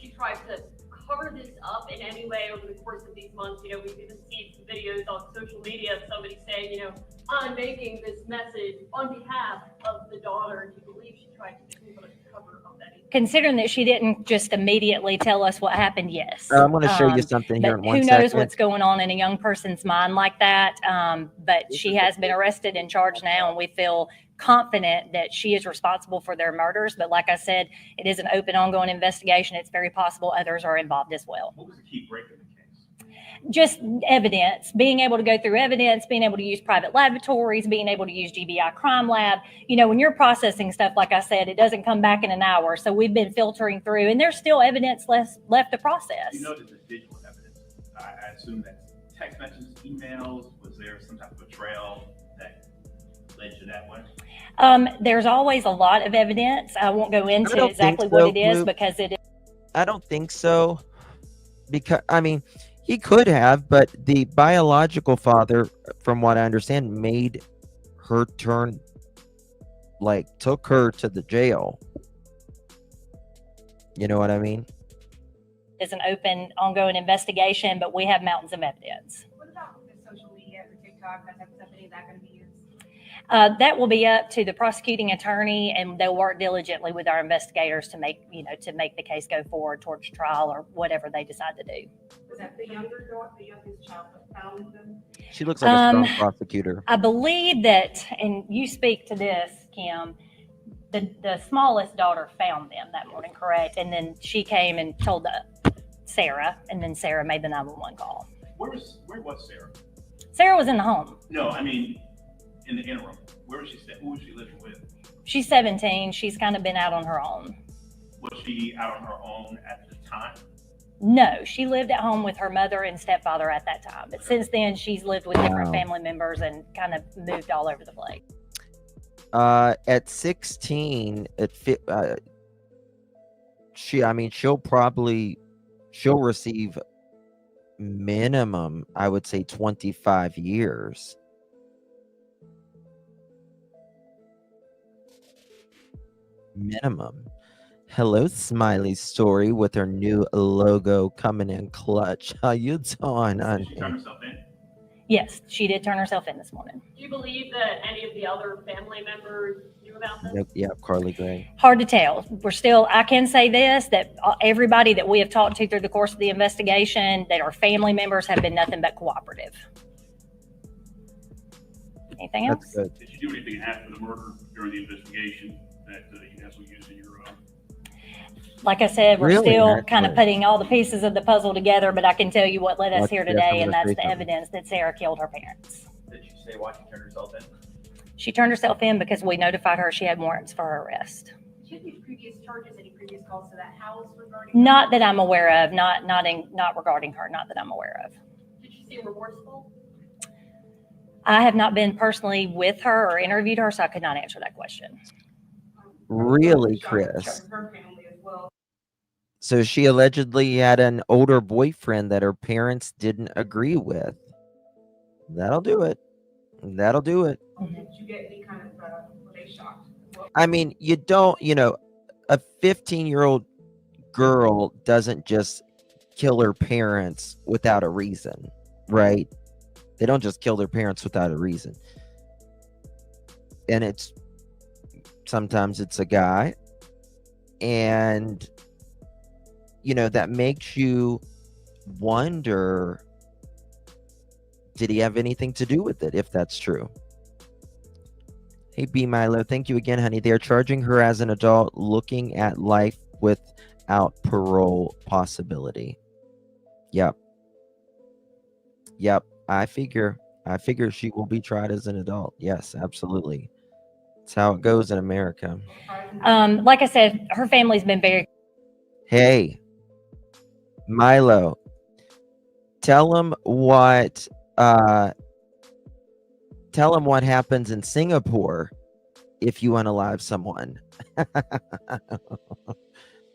she tried to cover this up in any way over the course of these months? You know, we've even seen some videos on social media of somebody saying, you know, I'm making this message on behalf of the daughter. Do you believe she tried to be able to cover up anything? Considering that she didn't just immediately tell us what happened, yes. I'm going to show you something here in one who second. knows what's going on in a young person's mind like that. But she has been arrested and charged now, and we feel confident that she is responsible for their murders. But like I said, it is an open, ongoing investigation. It's very possible others are involved as well. What was the key break in the case? Just evidence, being able to go through evidence, being able to use private laboratories, being able to use GBI Crime Lab. You know, when you're processing stuff, like I said, it doesn't come back in an hour. So we've been filtering through, and there's still evidence left to process. You noted the digital evidence. I assume that text messages, emails, was there some type of a trail that led you that way? There's always a lot of evidence. I won't go into exactly what it is because it is. I don't think so. Because, I mean, he could have, but the biological father, from what I understand, made her took her to the jail. You know what I mean? It's an open, ongoing investigation, but we have mountains of evidence. What about the social media or TikTok, that type of stuff? Any of that going to be used? That will be up to the prosecuting attorney, and they'll work diligently with our investigators to make the case go forward towards trial or whatever they decide to do. Was that the younger daughter, the youngest child that found them? She looks like a strong prosecutor. I believe that, and you speak to this, Kim, the smallest daughter found them that morning, correct? And then she came and told Sarah, and then Sarah made the 911 call. Where was Sarah? Sarah was in the home. No, I mean, in the interim, where was she staying? Who was she living with? She's 17. She's kind of been out on her own. Was she out on her own at the time? No, she lived at home with her mother and stepfather at that time. But since then, she's lived with different family members and kind of moved all over the place. At 16, she'll receive minimum, I would say, 25 years. Minimum. Hello, Smiley Story with her new logo coming in clutch. How you doing, honey? Did she turn herself in? Yes, she did turn herself in this morning. Do you believe that any of the other family members knew about this? Yeah, Carly Gray. Hard to tell. I can say this, that everybody that we have talked to through the course of the investigation that are family members have been nothing but cooperative. Anything else? That's good. Did you do anything after the murder during the investigation that you guys will use in your Like I said, we're Really? still kind of Excellent. putting all the pieces of the puzzle together, but I can tell you what led us Watch here this, today, I'm and gonna that's say the something. evidence that Sarah killed her parents. Did she say why she turned herself in? She turned herself in because we notified her she had warrants for her arrest. Did you have any previous charges, any previous calls to that house regarding? Not that I'm aware of, not regarding her, not that I'm aware of. Did she seem remorseful? I have not been personally with her or interviewed her, so I could not answer that question. Really, Chris? So she allegedly had an older boyfriend that her parents didn't agree with. That'll do it. That'll do it. Did you get any kind of, were they shocked? I mean, a 15-year-old girl doesn't just kill her parents without a reason, right? They don't just kill their parents without a reason. And sometimes it's a guy, and that makes you wonder, did he have anything to do with it, if that's true? Hey, B Milo, thank you again, honey. They're charging her as an adult looking at life without parole possibility. Yep. I figure she will be tried as an adult. Yes, absolutely. That's how it goes in America. Like I said, her family's been very. Hey, Milo, tell them what happens in Singapore if you unalive someone.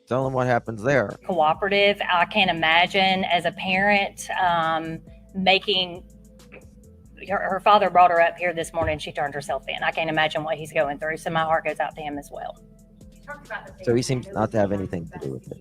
Tell them what happens there. Cooperative. I can't imagine as a parent making. Her father brought her up here this morning. She turned herself in. I can't imagine what he's going through. So my heart goes out to him as well. You talked about the So he seems not to have anything to do with it.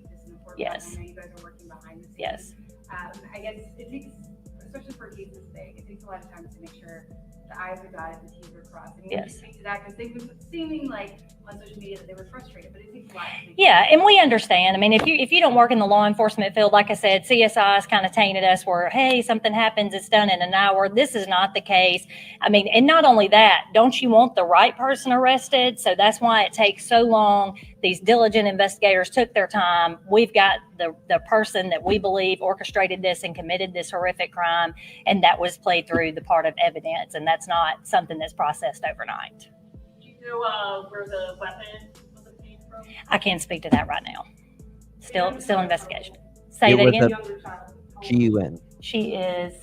Yes. I know you guys are working behind the scenes. Yes. I guess it takes, especially for a case this big, it takes a lot of time to make sure the I's are dotted, the T's are crossed. And you Yes. speak to that because they've been seeming like on social media that they were frustrated, but it takes a lot. To make Yeah, and we understand. I mean, if you don't work in the law enforcement field, like I said, CSI's kind of tainted us where, hey, something happens, it's done in an hour. This is not the case. I mean, and not only that, don't you want the right person arrested? So that's why it takes so long. These diligent investigators took their time. We've got the person that we believe orchestrated this and committed this horrific crime, and that was played through the part of evidence, and that's not something that's processed overnight. Do you know where the weapon was obtained from? I can't speak to that right now. Still investigation. Say It that was again. younger child. GUN. She is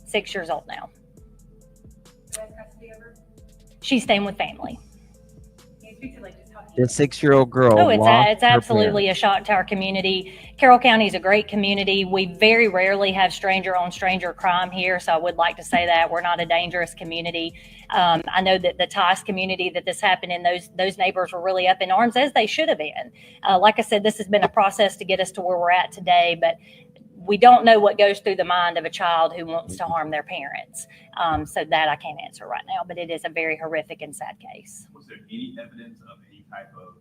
6 years old now. You guys custody of her? She's staying with family. Can you speak to like just how? The 6-year-old girl. Oh, it's lost her absolutely parents. a shock to our community. Carroll County is a great community. We very rarely have stranger on stranger crime here, so I would like to say that we're not a dangerous community. I know that the Tice community that this happened in, those neighbors were really up in arms, as they should have been. Like I said, this has been a process to get us to where we're at today, but we don't know what goes through the mind of a child who wants to harm their parents. So that I can't answer right now, but it is a very horrific and sad case. Was there any evidence of any type of,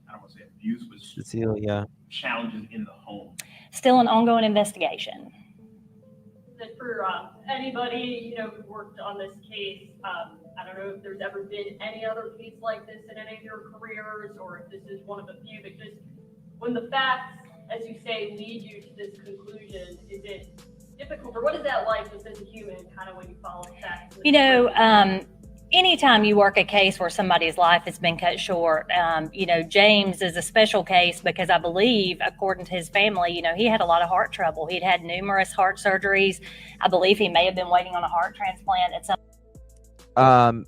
I don't want to say abuse, but Cecilia. challenges in the home? Still an ongoing investigation. That for anybody, who worked on this case, I don't know if there's ever been any other case like this in any of your careers, or if this is one of the few, but just when the facts, as you say, lead you to this conclusion, is it difficult, or what is that like just as a human, kind of when you follow facts? You know, anytime you work a case where somebody's life has been cut short, you know, James is a special case because I believe, according to his family, you know, he had a lot of heart trouble. He'd had numerous heart surgeries. I believe he may have been waiting on a heart transplant at some.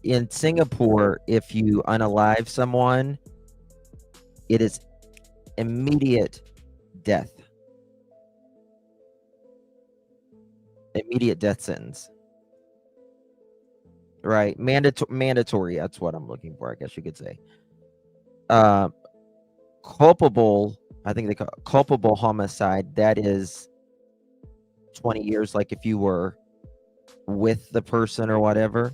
In Singapore, if you unalive someone, it is immediate death. Immediate death sentence. Right, mandatory. That's what I'm looking for, I guess you could say. Culpable, I think they call it culpable homicide. That is 20 years, like if you were with the person or whatever.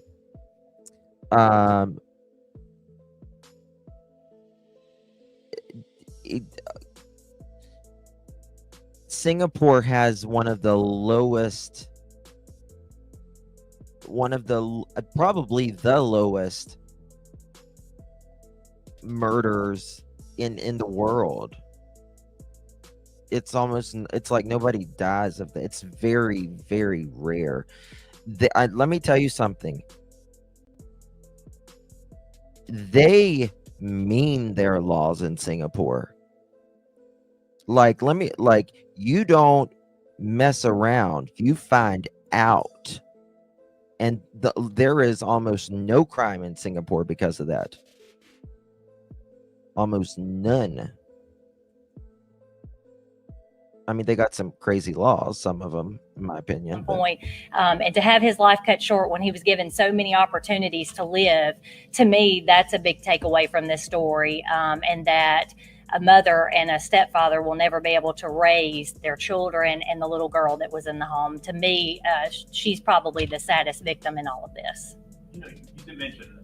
Singapore has one of the lowest, probably the lowest murders in the world. It's like nobody dies of that. It's very, very rare. Let me tell you something. They mean their laws in Singapore. Like, you don't mess around. You find out. And there is almost no crime in Singapore because of that. Almost none. I mean, they got some crazy laws, some of them, in my opinion. And to have his life cut short when he was given so many opportunities to live, to me, that's a big takeaway from this story. And that a mother and a stepfather will never be able to raise their children and the little girl that was in the home. To me, she's probably the saddest victim in all of this. You know, you did mention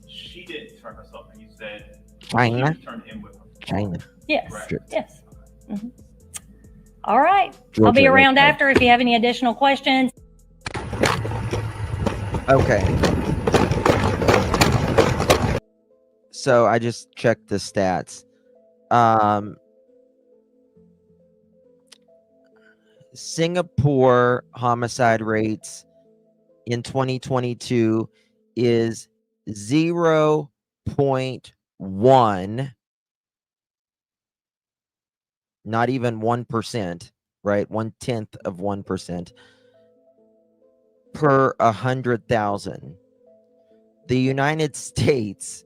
she didn't turn herself in. You said China. She was turned in with her. China. Yes. Right. Yes. Mm-hmm. All right. Georgia, I'll be around right after if you have any additional questions. Okay. So I just checked the stats. Singapore homicide rates in 2022 is 0.1, not even 1%, right? 1/10 of 1% per 100,000. The United States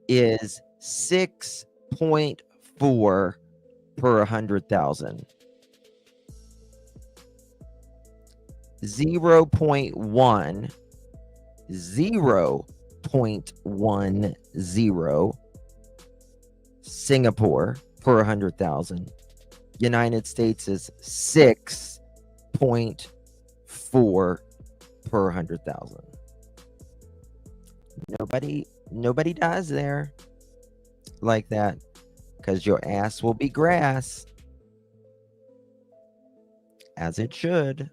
is 6.4 per 100,000. 0.10 Singapore per 100,000. United States is 6.4 per 100,000. Nobody dies there like that, because your ass will be grass, as it should,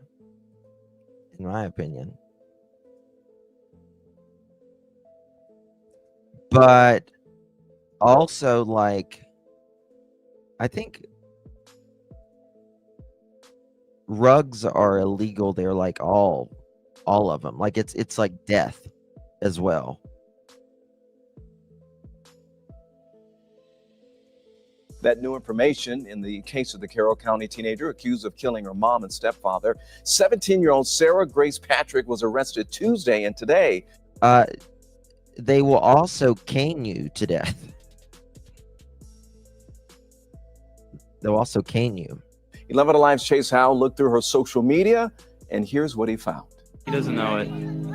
in my opinion. But also, like, I think rugs are illegal there, like all of them. Like it's like death as well. That new information in the case of the Carroll County teenager accused of killing her mom and stepfather. 17-year-old Sarah Grace Patrick was arrested Tuesday, and today they will also cane you to death. They'll also cane you. 11 Alive's Chase Howe looked through her social media, and here's what he found. He doesn't know it,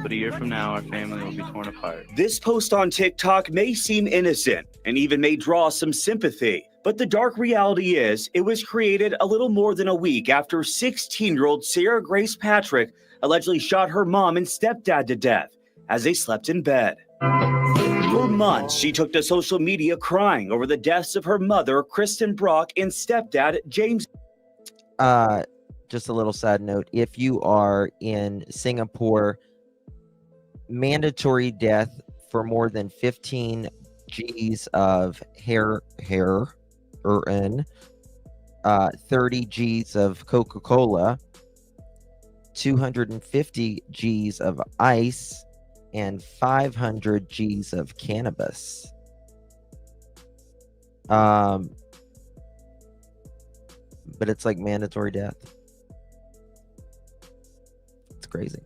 but a year from now, our family will be torn apart. This post on TikTok may seem innocent and even may draw some sympathy. But the dark reality is it was created a little more than a week after 16-year-old Sarah Grace Patrick allegedly shot her mom and stepdad to death as they slept in bed. For months, she took to social media crying over the deaths of her mother, Kristen Brock, and stepdad, James. Just a little side note. If you are in Singapore, mandatory death for more than 15 G's of heroin, 30 G's of Coca-Cola, 250 G's of ice, and 500 G's of cannabis. But it's like mandatory death. It's crazy.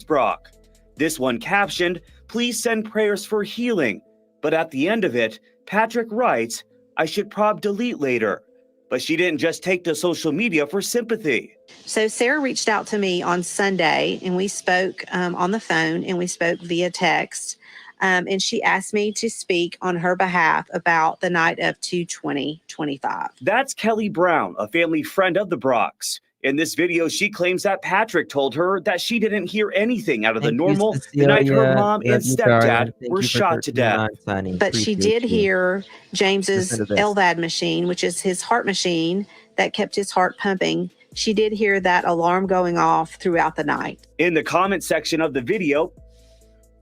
Brock. This one captioned, "Please send prayers for healing." But at the end of it, Patrick writes, "I should prob delete later." But she didn't just take to social media for sympathy. So Sarah reached out to me on Sunday, and we spoke on the phone, and we spoke via text. And she asked me to speak on her behalf about the night of 2/20/25. That's Kelly Brown, a family friend of the Brocks. In this video, she claims that Patrick told her that she didn't hear anything out of the normal the night her mom and stepdad were shot to death. But she did hear James's LVAD machine, which is his heart machine that kept his heart pumping. She did hear that alarm going off throughout the night. In the comment section of the video.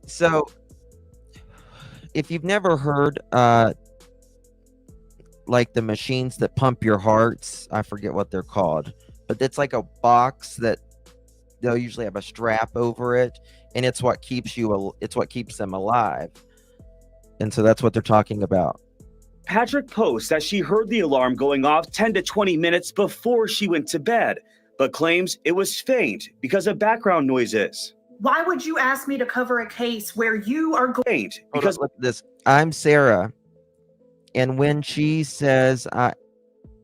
So if you've never heard like the machines that pump your hearts, I forget what they're called, but it's like a box that they'll usually have a strap over it, and it's what keeps them alive. And so that's what they're talking about. Patrick posts that she heard the alarm going off 10 to 20 minutes before she went to bed, but claims it was faint because of background noises. Why would you ask me to cover a case where you are going? Because look at this. I'm Sarah, and when she says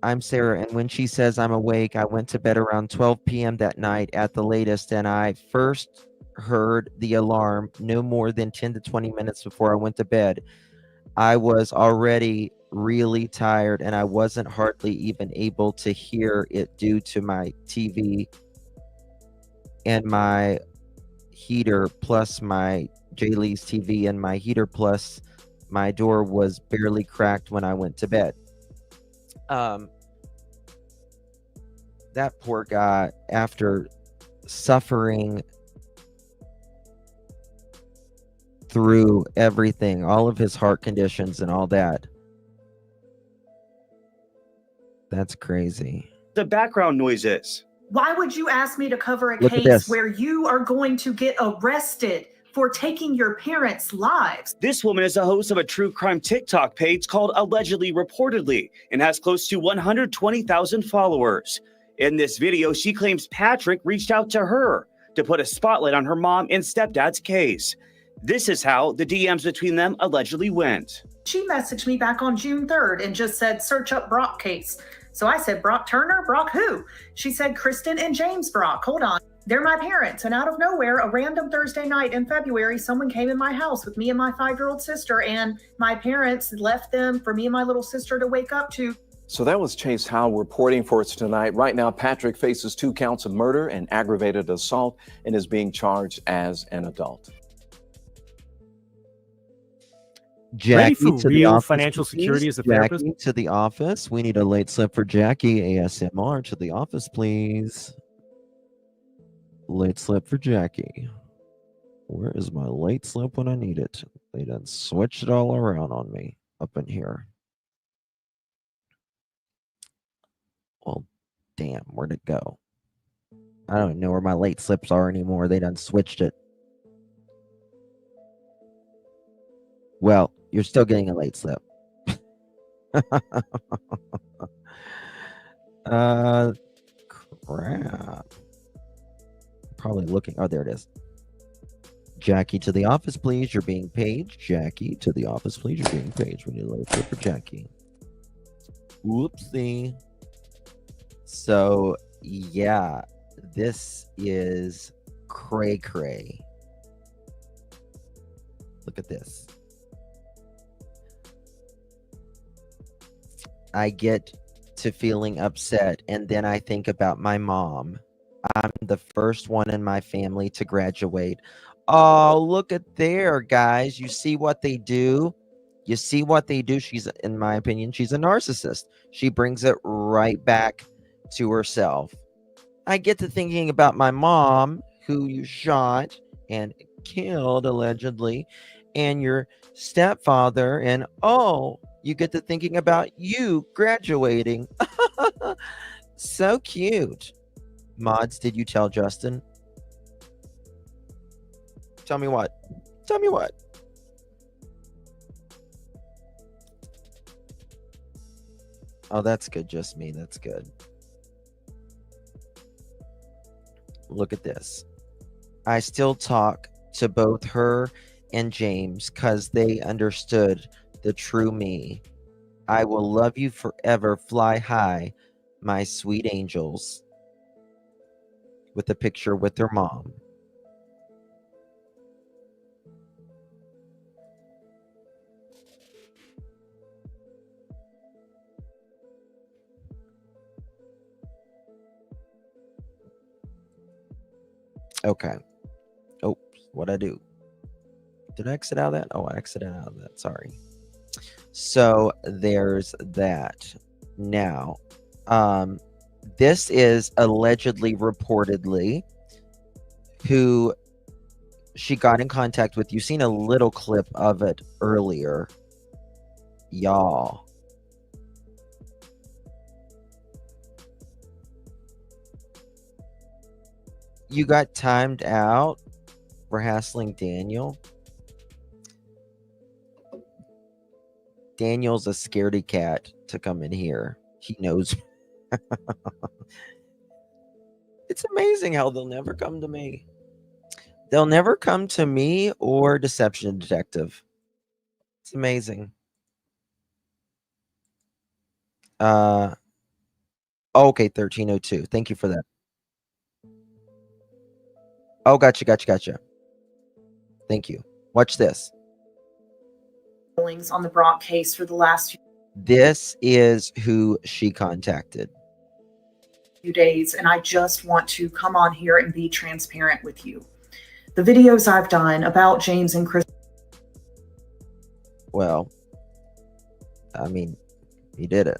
I'm Sarah, and when she says I'm awake, I went to bed around 12 p.m. that night at the latest, and I first heard the alarm no more than 10 to 20 minutes before I went to bed. I was already really tired, and I wasn't hardly even able to hear it due to my TV and my heater, plus my Jaylee's TV and my heater, plus my door was barely cracked when I went to bed. That poor guy, after suffering through everything, all of his heart conditions and all that. That's crazy. The background noises. Why would you ask me to cover a Look at case this. where you are going to get arrested for taking your parents' lives? This woman is a host of a true crime TikTok page called Allegedly Reportedly and has close to 120,000 followers. In this video, she claims Patrick reached out to her to put a spotlight on her mom and stepdad's case. This is how the DMs between them allegedly went. She messaged me back on June 3rd and just said, search up Brock case. So I said, Brock Turner? Brock who? She said, Kristen and James Brock. Hold on. They're my parents. And out of nowhere, a random Thursday night in February, someone came in my house with me and my 5-year-old sister, and my parents left them for me and my little sister to wake up to. So that was Chase Howe reporting for us tonight. Right now, Patrick faces 2 counts of murder and aggravated assault and is being charged as an adult. Jackie, Ready for to the real office, financial please. security as a Jackie, therapist? to the office. We need a late slip for Jackie. ASMR to the office, please. Late slip for Jackie. Where is my late slip when I need it? They done switched it all around on me up in here. Well, damn, where'd it go? I don't know where my late slips are anymore. They done switched it. Well, you're still getting a late slip. Crap. Probably looking. Oh, there it is. Jackie, to the office, please. You're being paged. Jackie, to the office, please. You're being paged. We need a late slip for Jackie. Whoopsie. So, yeah, this is cray cray. Look at this. I get to feeling upset, and then I think about my mom. I'm the first one in my family to graduate. Oh, look at there, guys. You see what they do? You see what they do? She's, in my opinion, she's a narcissist. She brings it right back to herself. I get to thinking about my mom, who you shot and killed, allegedly, and your stepfather, and oh, you get to thinking about you graduating. So cute. Mods, did you tell Justin? Tell me what? Tell me what? Oh, that's good. Just me. That's good. Look at this. I still talk to both her and James because they understood the true me. I will love you forever. Fly high, my sweet angels. With a picture with their mom. Okay. Oh, what'd I do? Did I exit out of that? Oh, I exited out of that. Sorry. So there's that. Now, this is allegedly, reportedly, who she got in contact with. You've seen a little clip of it earlier. Y'all. You got timed out for hassling Daniel. Daniel's a scaredy cat to come in here. He knows. It's amazing how they'll never come to me. They'll never come to me or Deception Detective. It's amazing. Okay, 1302. Thank you for that. Oh, gotcha. Thank you. Watch this. On the Brock case for the last This is who she contacted. few days, and I just want to come on here and be transparent with you. The videos I've done about James and Chris. Well, I mean, he did it.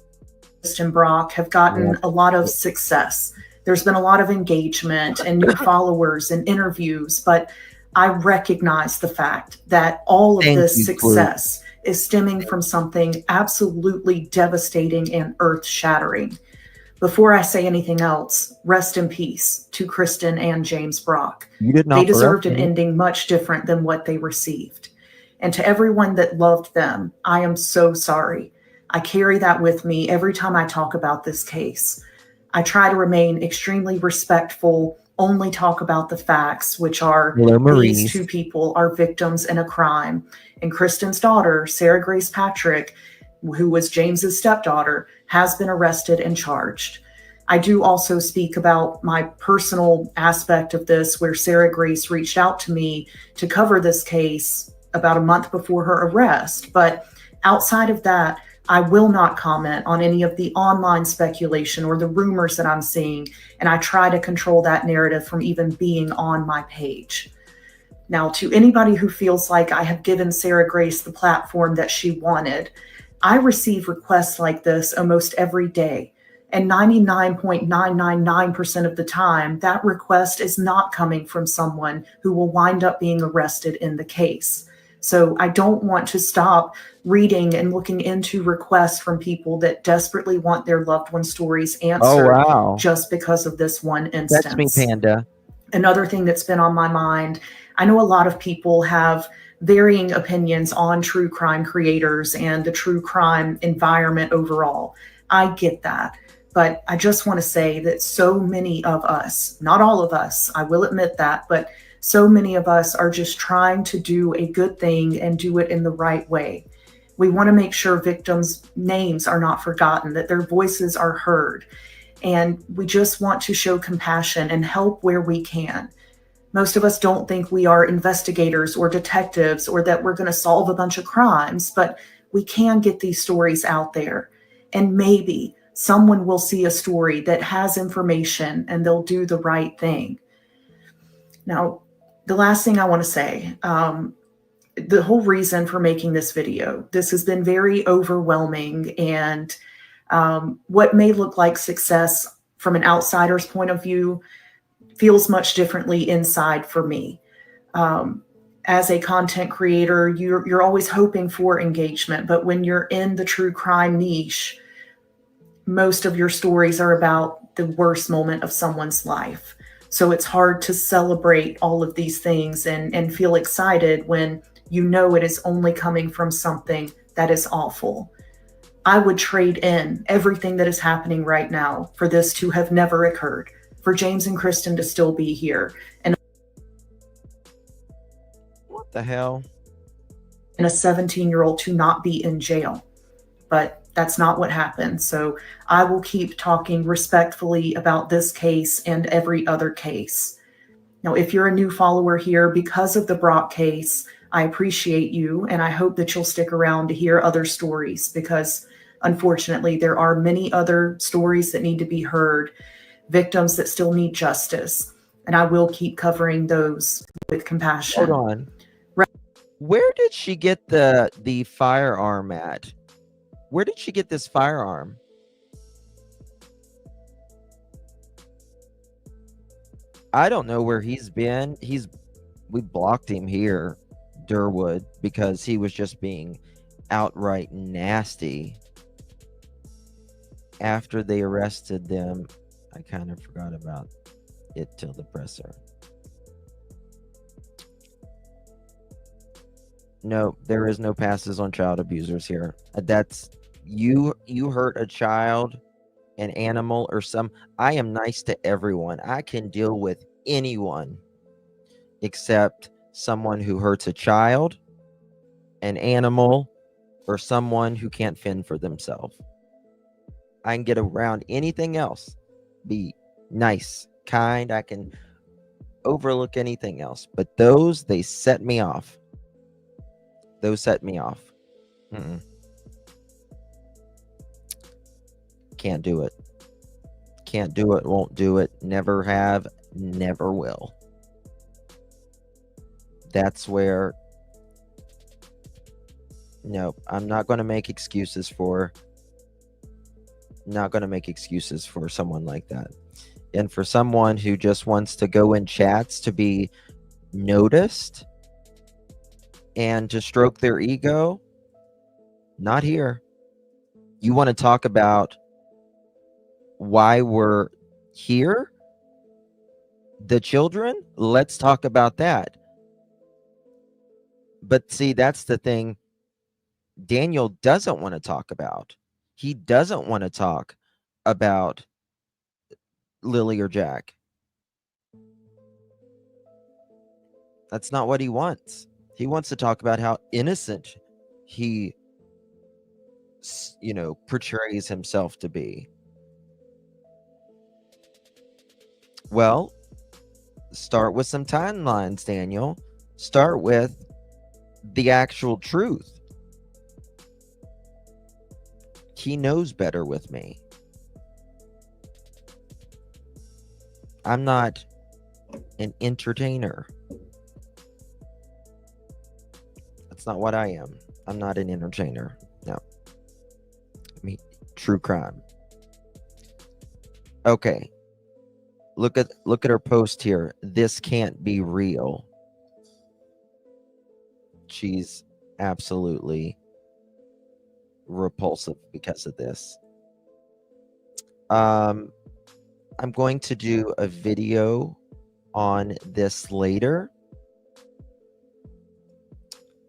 Kristen Brock have gotten a lot of success. There's been a lot of engagement and new followers and interviews, but I recognize the fact that all of this success is stemming from something absolutely devastating and earth-shattering. Before I say anything else, rest in peace to Kristen and James Brock. You did not. They deserved an ending much different than what they received. And to everyone that loved them, I am so sorry. I carry that with me every time I talk about this case. I try to remain extremely respectful, only talk about the facts, which are these two people are victims in a crime. And Kristen's daughter, Sarah Grace Patrick, who was James's stepdaughter, has been arrested and charged. I do also speak about my personal aspect of this, where Sarah Grace reached out to me to cover this case about a month before her arrest. But outside of that, I will not comment on any of the online speculation or the rumors that I'm seeing, and I try to control that narrative from even being on my page. Now, to anybody who feels like I have given Sarah Grace the platform that she wanted, I receive requests like this almost every day, and 99.999% of the time, that request is not coming from someone who will wind up being arrested in the case. So I don't want to stop reading and looking into requests from people that desperately want their loved one's stories answered just because of this one instance. That's me, Panda. Another thing that's been on my mind, I know a lot of people have varying opinions on true crime creators and the true crime environment overall. I get that. But I just want to say that so many of us, not all of us, I will admit that, but so many of us are just trying to do a good thing and do it in the right way. We want to make sure victims' names are not forgotten, that their voices are heard. And we just want to show compassion and help where we can. Most of us don't think we are investigators or detectives or that we're going to solve a bunch of crimes, but we can get these stories out there. And maybe someone will see a story that has information and they'll do the right thing. Now, the last thing I want to say, the whole reason for making this video, this has been very overwhelming, and what may look like success from an outsider's point of view feels much differently inside for me. As a content creator, you're always hoping for engagement, but when you're in the true crime niche, most of your stories are about the worst moment of someone's life. So it's hard to celebrate all of these things and feel excited when you know it is only coming from something that is awful. I would trade in everything that is happening right now for this to have never occurred, for James and Kristen to still be here, and What the hell? a 17-year-old to not be in jail. But that's not what happened. So I will keep talking respectfully about this case and every other case. Now, if you're a new follower here because of the Brock case, I appreciate you, and I hope that you'll stick around to hear other stories, because unfortunately there are many other stories that need to be heard, victims that still need justice, and I will keep covering those with compassion. Hold on. Where did she get the firearm at? Where did she get this firearm? I don't know where he's been. We blocked him here, Durwood, because he was just being outright nasty. After they arrested them, I kind of forgot about it till the presser. No, there is no passes on child abusers here. That's you hurt a child, an animal, or I am nice to everyone. I can deal with anyone except someone who hurts a child, an animal, or someone who can't fend for themselves. I can get around anything else. Be nice, kind. I can overlook anything else. But those, they set me off. Those set me off. Can't do it. Can't do it. Won't do it. Never have. Never will. That's where. No, I'm not going to make excuses for. Not going to make excuses for someone like that. And for someone who just wants to go in chats to be noticed and to stroke their ego, not here. You want to talk about why we're here? The children? Let's talk about that. But see, that's the thing Daniel doesn't want to talk about. He doesn't want to talk about Lily or Jack. That's not what he wants. He wants to talk about how innocent he, portrays himself to be. Well, start with some timelines, Daniel. Start with the actual truth. He knows better with me. I'm not an entertainer. That's not what I am. I'm not an entertainer. No. I mean, true crime. Okay. Look at her post here. This can't be real. She's absolutely repulsive because of this. I'm going to do a video on this later.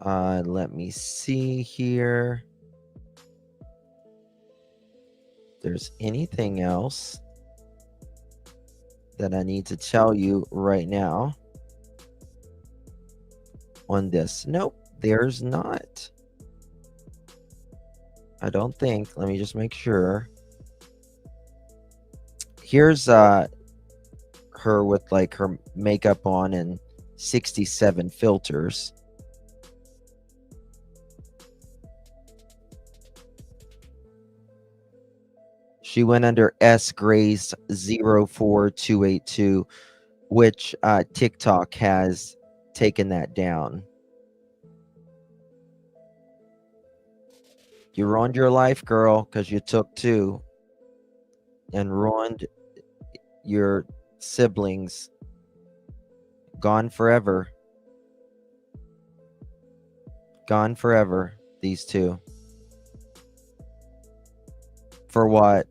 Let me see here. If there's anything else that I need to tell you right now on this. Nope, there's not. I don't think. Let me just make sure. Here's her with like her makeup on and 67 filters. She went under S Grace 04282, which TikTok has taken that down. You ruined your life, girl, because you took two and ruined your siblings. Gone forever. Gone forever, these two. For what?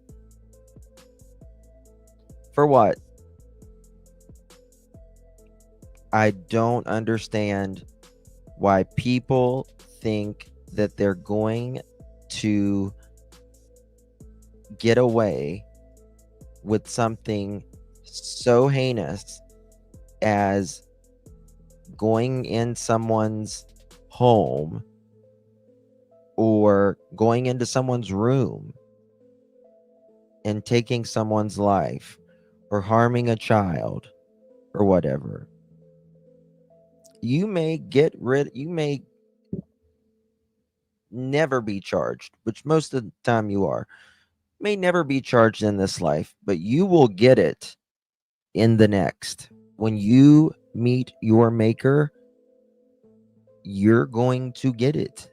For what? I don't understand why people think that they're going to get away with something so heinous as going in someone's home or going into someone's room and taking someone's life or harming a child or whatever. You may never be charged, which most of the time you are. May never be charged in this life, but you will get it in the next. When you meet your maker, you're going to get it.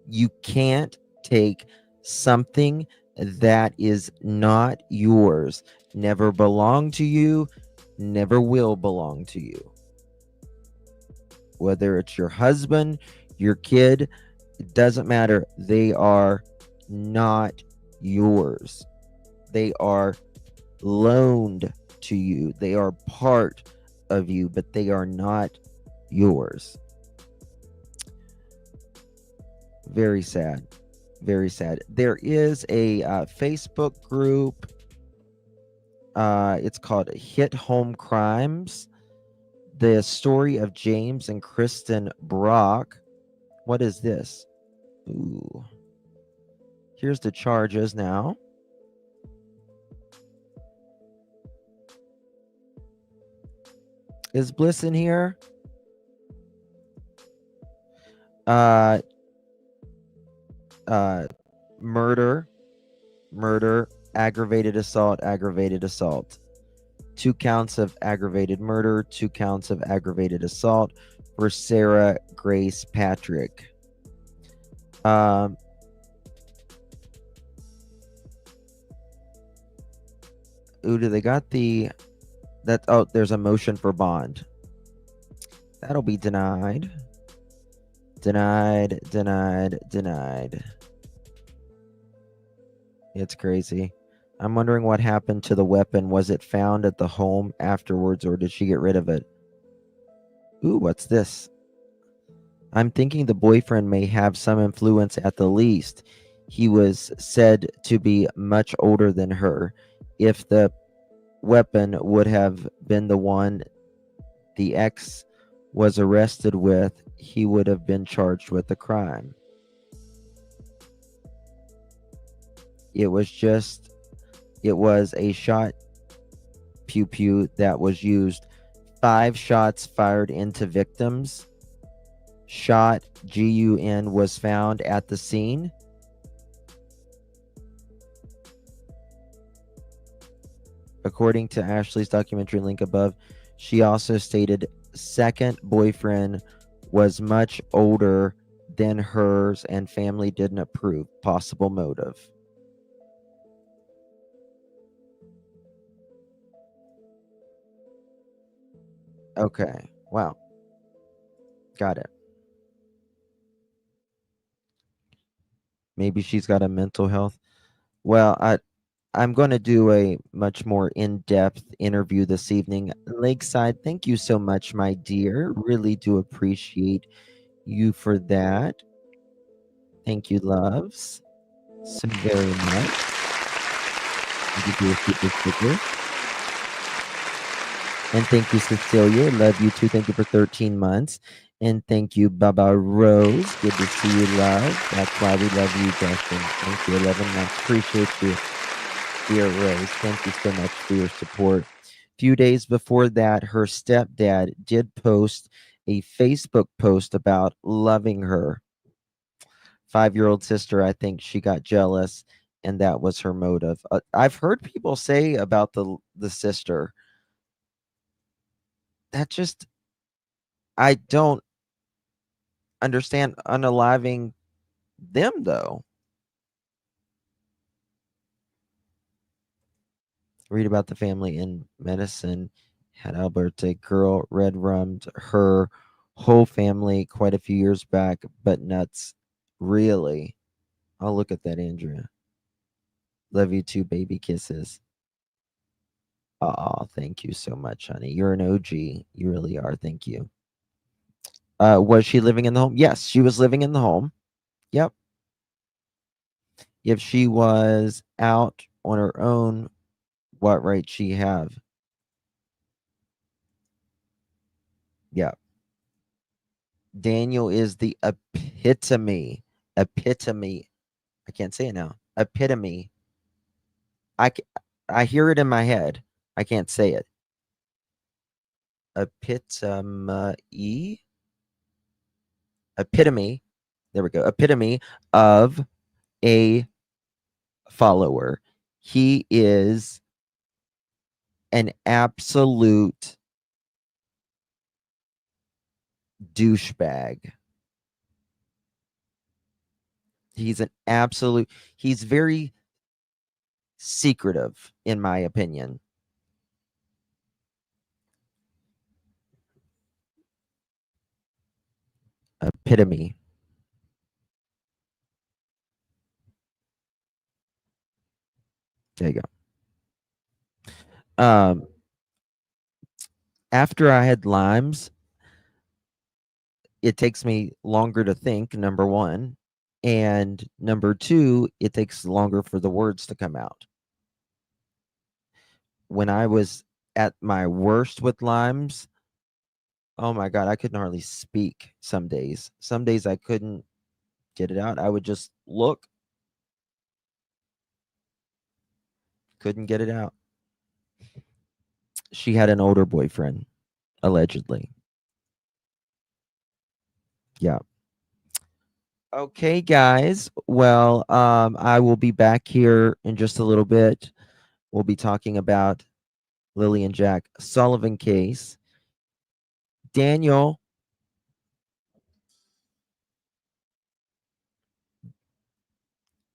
You can't take something that is not yours, never belonged to you, never will belong to you. Whether it's your husband, your kid, it doesn't matter. They are not yours. They are loaned to you. They are part of you, but they are not yours. Very sad. Very sad. There is a Facebook group. It's called Hit Home Crimes. The story of James and Kristen Brock. What is this? Ooh. Here's the charges now. Is Bliss in here? Murder, aggravated assault. 2 counts of aggravated murder, 2 counts of aggravated assault for Sarah Grace Patrick. Ooh, do they got there's a motion for bond. That'll be denied. Denied. It's crazy. I'm wondering what happened to the weapon. Was it found at the home afterwards, or did she get rid of it? Ooh, what's this? I'm thinking the boyfriend may have some influence at the least. He was said to be much older than her. If the weapon would have been the one the ex was arrested with, he would have been charged with the crime. It was a shot pew pew that was used. 5 shots fired into victims. Shot GUN was found at the scene. According to Ashley's documentary link above, she also stated second boyfriend was much older than hers and family didn't approve. Possible motive. Okay. Wow. Got it. Maybe she's got a mental health. Well, I'm going to do a much more in-depth interview this evening. Lakeside, thank you so much, my dear. Really do appreciate you for that. Thank you, loves, so very much. Thank you for your super sticker. And thank you, Cecilia. Love you too. Thank you for 13 months. And thank you, Baba Rose. Good to see you, love. That's why we love you, Justin. Thank you. 11 months. Appreciate you, dear Rose. Thank you so much for your support. A few days before that, her stepdad did post a Facebook post about loving her. 5-year-old sister, I think she got jealous, and that was her motive. I've heard people say about the sister, that just, I don't understand unaliving them, though. Read about the family in medicine. Had Alberta girl red rummed her whole family quite a few years back, but nuts. Really? I'll look at that, Andrea. Love you too, baby kisses. Oh, thank you so much, honey. You're an OG. You really are. Thank you. Was she living in the home? Yes, she was living in the home. Yep. If she was out on her own, what right she have? Yeah. Daniel is the epitome. Epitome. I can't say it now. Epitome. I hear it in my head. I can't say it. Epitome. Epitome. There we go. Epitome of a follower. He is an absolute douchebag. He's very secretive, in my opinion. Epitome. There you go. After I had Lyme's, it takes me longer to think, number one. And number two, it takes longer for the words to come out. When I was at my worst with Lyme's, oh my God, I couldn't hardly speak some days. Some days I couldn't get it out. I would just look. Couldn't get it out. She had an older boyfriend, allegedly. Yeah. Okay, guys. Well, I will be back here in just a little bit. We'll be talking about Lily and Jack Sullivan case. Daniel,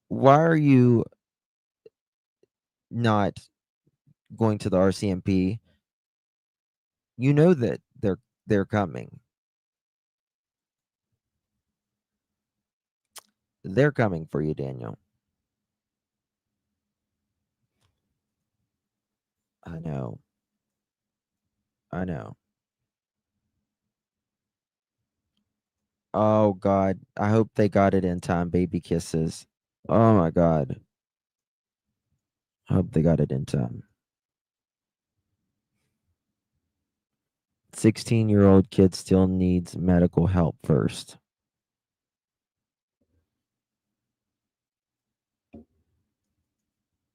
why are you not going to the RCMP? You know that they're coming. They're coming for you, Daniel. I know. I know. Oh God, I hope they got it in time, baby kisses. Oh my God. I hope they got it in time. 16-year-old kid still needs medical help first.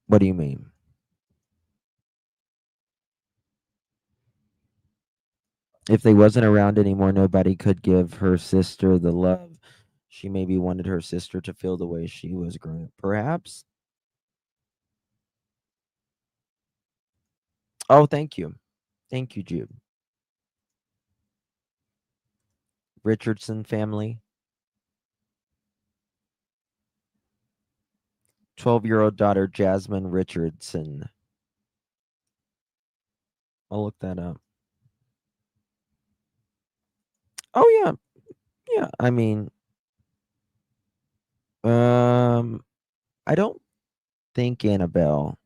What do you mean? If they wasn't around anymore, nobody could give her sister the love she maybe wanted her sister to feel the way she was growing up. Perhaps. Oh, thank you. Thank you, Jude. Richardson family. 12-year-old daughter Jasmine Richardson. I'll look that up. Oh yeah. Yeah, I mean, I don't think Annabelle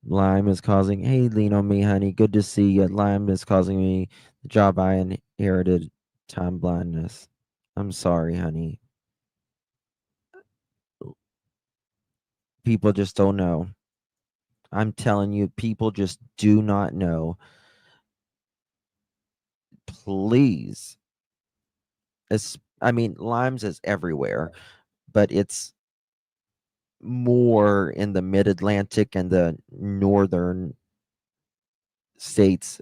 Lyme is causing. Hey, lean on me, honey. Good to see you. Lyme is causing me the job I inherited, time blindness. I'm sorry, honey. People just don't know. I'm telling you, people just do not know. Please. I mean, Lyme's is everywhere, but it's more in the mid-Atlantic and the northern states.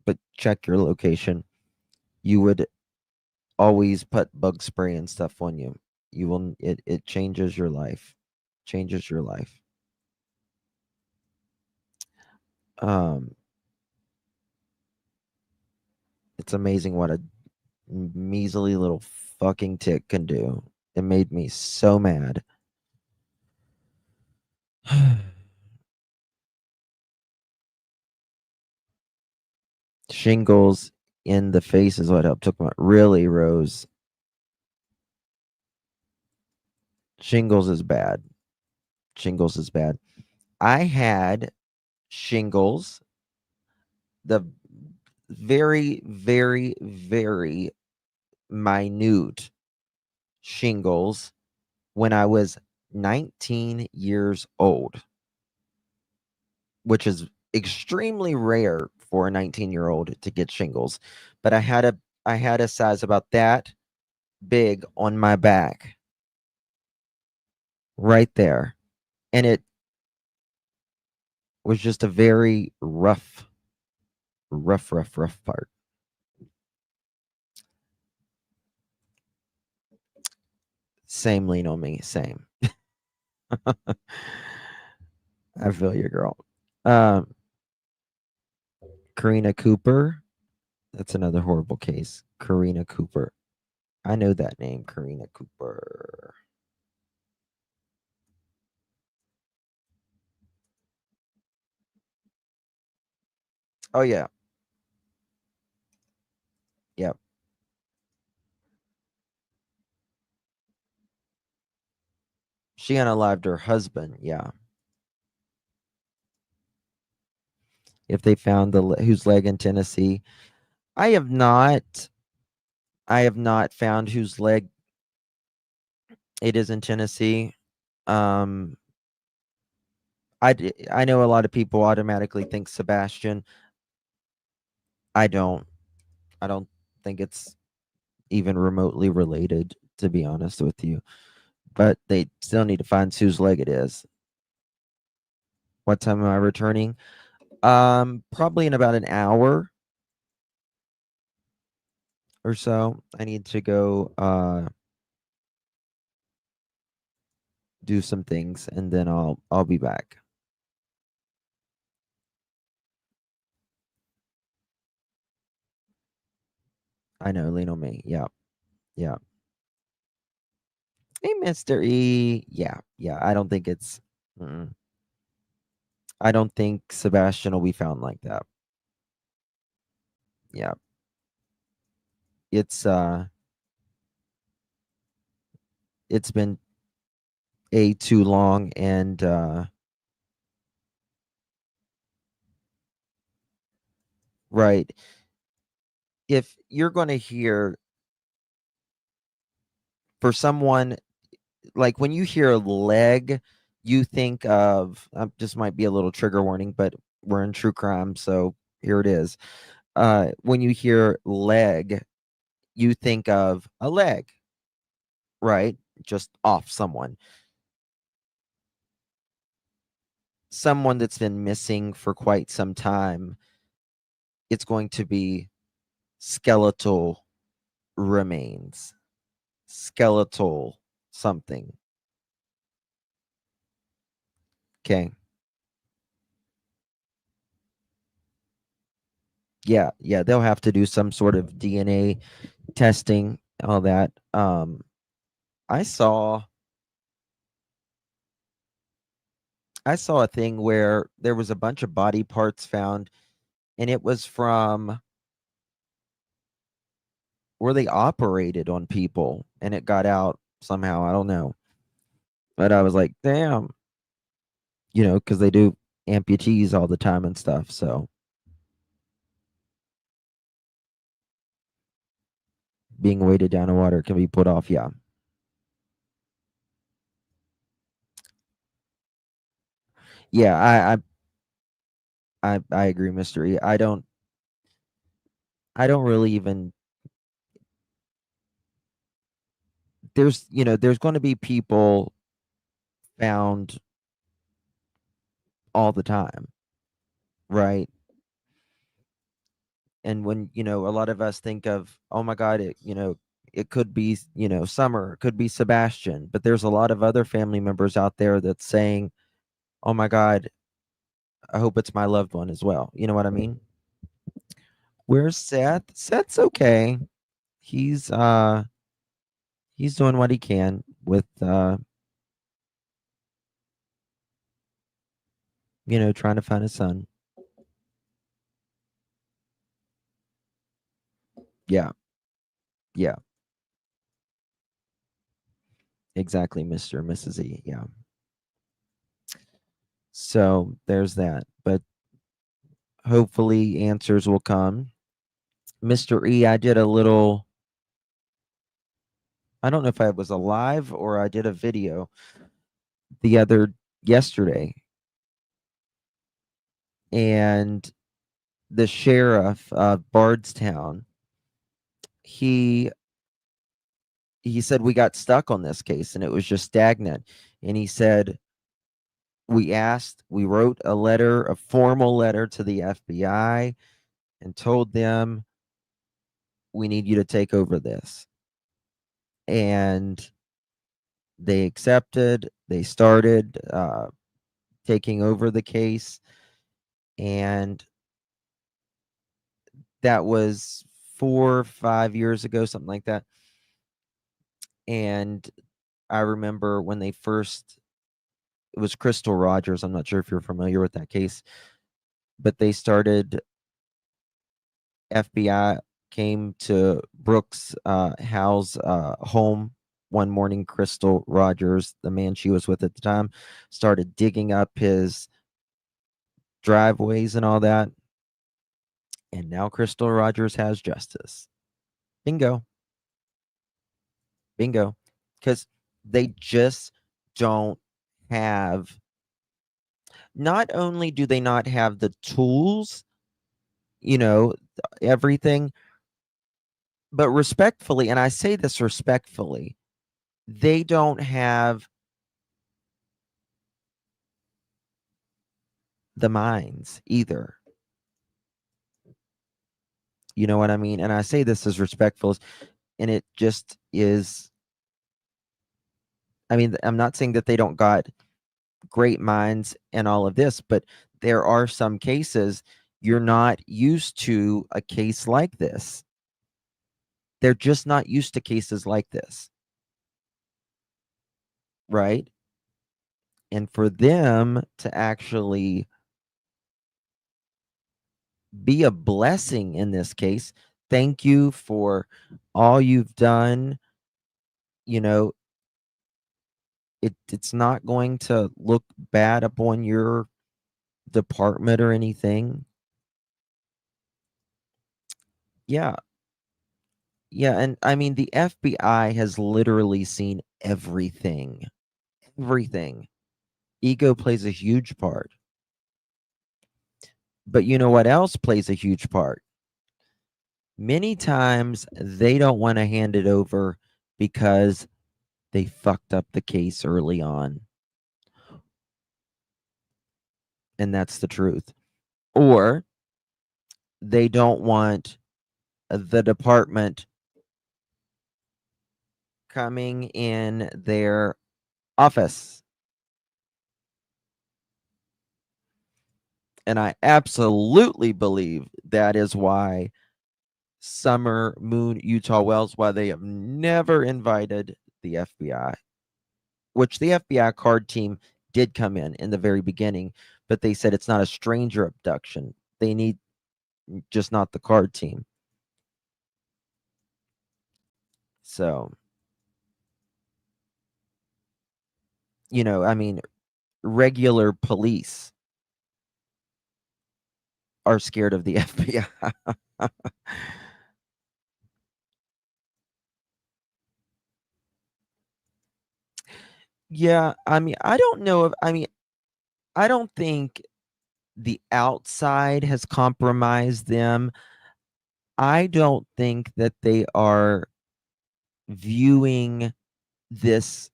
But check your location. You would always put bug spray and stuff on you. You will it changes your life. Changes your life. It's amazing what a measly little fucking tick can do. It made me so mad. Shingles in the face is what helped took my really, Rose. Shingles is bad. Shingles is bad. I had shingles, the very, very, very minute shingles, when I was 19 years old, which is extremely rare for a 19-year-old to get shingles. But I had a size about that big on my back, right there, and it was just a very rough part. Same, lean on me, same. I feel you, girl. Karina Cooper, that's another horrible case. Karina Cooper, I know that name, Karina Cooper. Oh yeah. Yep. She unalived her husband. Yeah. If they found whose leg in Tennessee, I have not found whose leg it is in Tennessee. I know a lot of people automatically think Sebastian. I don't think it's even remotely related, to be honest with you. But they still need to find whose leg it is. What time am I returning? Probably in about an hour or so. I need to go do some things, and then I'll be back. I know, lean on me. Yeah. Yeah. Hey, Mr. E. Yeah. Yeah. I don't think it's I don't think Sebastian will be found like that. Yeah. It's been too long, and right. If you're going to hear, for someone, like when you hear leg, you think of, just might be a little trigger warning, but we're in true crime, so here it is. When you hear leg, you think of a leg, right? Just off someone. Someone that's been missing for quite some time, it's going to be skeletal remains, skeletal something. Okay. Yeah, they'll have to do some sort of DNA testing, all that. I saw a thing where there was a bunch of body parts found, and it was from where they operated on people, and it got out somehow. I don't know. But I was like, damn. Because they do amputees all the time and stuff. So being weighted down in water can be put off. Yeah. Yeah, I agree, Mr. E. I don't really even, there's going to be people found all the time, right? And when a lot of us think of, oh my god, it could be Summer, it could be Sebastian, but there's a lot of other family members out there that's saying, oh my god, I hope it's my loved one as well. You know what I mean? Where's Seth? Seth's okay. He's doing what he can with trying to find his son. Yeah. Yeah. Exactly, Mr. and Mrs. E. Yeah. So there's that. But hopefully answers will come. Mr. E, I did a little, I don't know if I was alive or I did a video yesterday. And the sheriff of Bardstown, he said we got stuck on this case and it was just stagnant. And he said, we wrote a formal letter to the FBI and told them we need you to take over this. And they accepted, they started taking over the case. And that was 4 or 5 years ago, something like that. And I remember when it was Crystal Rogers. I'm not sure if you're familiar with that case, but they started, FBI came to Brooke's Hal's home one morning. Crystal Rogers, the man she was with at the time, started digging up his driveways and all that. And now Crystal Rogers has justice. Bingo. Bingo. Because they just don't have, not only do they not have the tools, everything, but respectfully, and I say this respectfully, they don't have the minds either. You know what I mean? And I say this as respectful, and it just is. I mean, I'm not saying that they don't got great minds and all of this, but there are some cases you're not used to a case like this. They're just not used to cases like this. Right? And for them to actually be a blessing in this case, thank you for all you've done. It's not going to look bad upon your department or anything. Yeah. Yeah, and I mean, the FBI has literally seen everything. Everything. Ego plays a huge part. But you know what else plays a huge part? Many times they don't want to hand it over because they fucked up the case early on. And that's the truth. Or they don't want the department coming in their office. And I absolutely believe that is why Summer Moon Utah Wells, why they have never invited the FBI, which the FBI card team did come in the very beginning, but they said it's not a stranger abduction. They need just not the card team. So, I mean, regular police are scared of the FBI. Yeah, I mean, I don't know if, I don't think the outside has compromised them. I don't think that they are viewing this.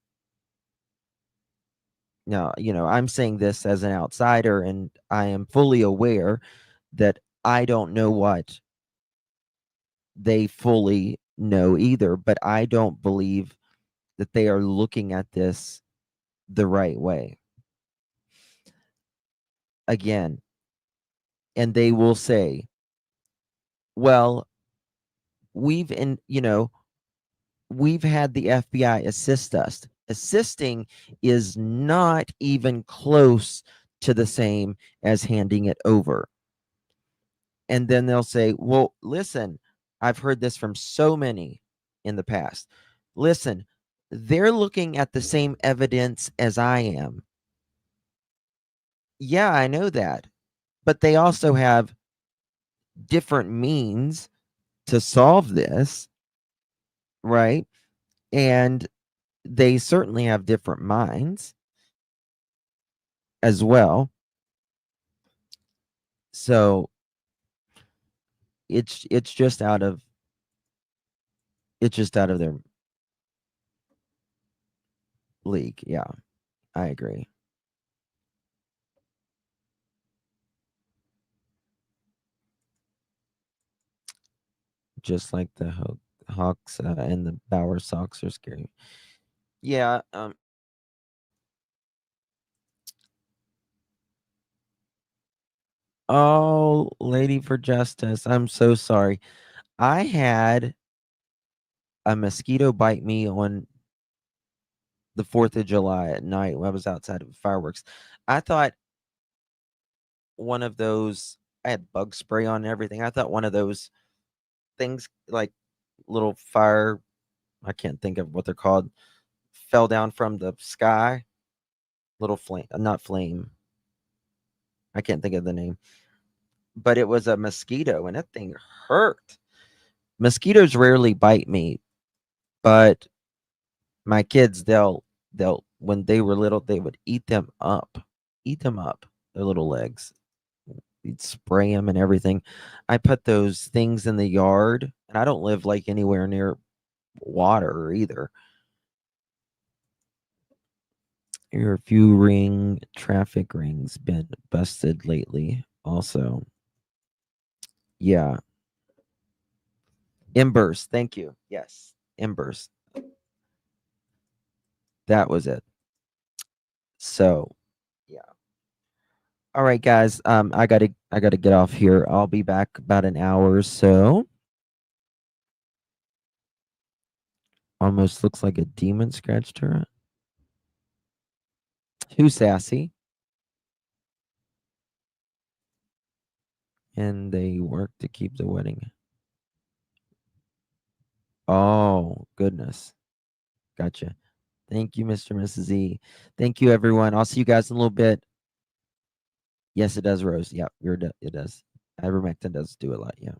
Now, I'm saying this as an outsider, and I am fully aware that I don't know what they fully know either, but I don't believe that they are looking at this the right way. Again, and they will say, well, we've had the FBI assist us. Assisting is not even close to the same as handing it over. And then they'll say, well, listen, I've heard this from so many in the past. Listen, they're looking at the same evidence as I am. Yeah, I know that. But they also have different means to solve this, right? And they certainly have different minds as well. So it's just out of their league. Yeah, I agree. Just like the Hawks and the Bauer Sox are scary. Yeah. Oh, Lady for Justice. I'm so sorry. I had a mosquito bite me on the 4th of July at night when I was outside of fireworks. I thought one of those, I had bug spray on and everything. I thought one of those things, like little fire, I can't think of what they're called, fell down from the sky. Little flame, not flame. I can't think of the name. But it was a mosquito and that thing hurt. Mosquitoes rarely bite me, but my kids, they'll when they were little, they would eat them up, their little legs. You'd spray them and everything. I put those things in the yard, and I don't live like anywhere near water either. Your few traffic rings been busted lately also. Yeah. Embers, thank you. Yes, embers. That was it. So, yeah. All right, guys. I gotta get off here. I'll be back about an hour or so. Almost looks like a demon scratched her. Who's sassy? And they work to keep the wedding. Oh, goodness. Gotcha. Thank you, Mr. and Mrs. E. Thank you, everyone. I'll see you guys in a little bit. Yes, it does, Rose. Yeah, it does. Ivermectin does do a lot. Yeah.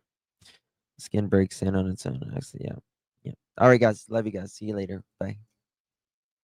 Skin breaks in on its own. Actually, yeah. Yeah. All right, guys. Love you guys. See you later. Bye.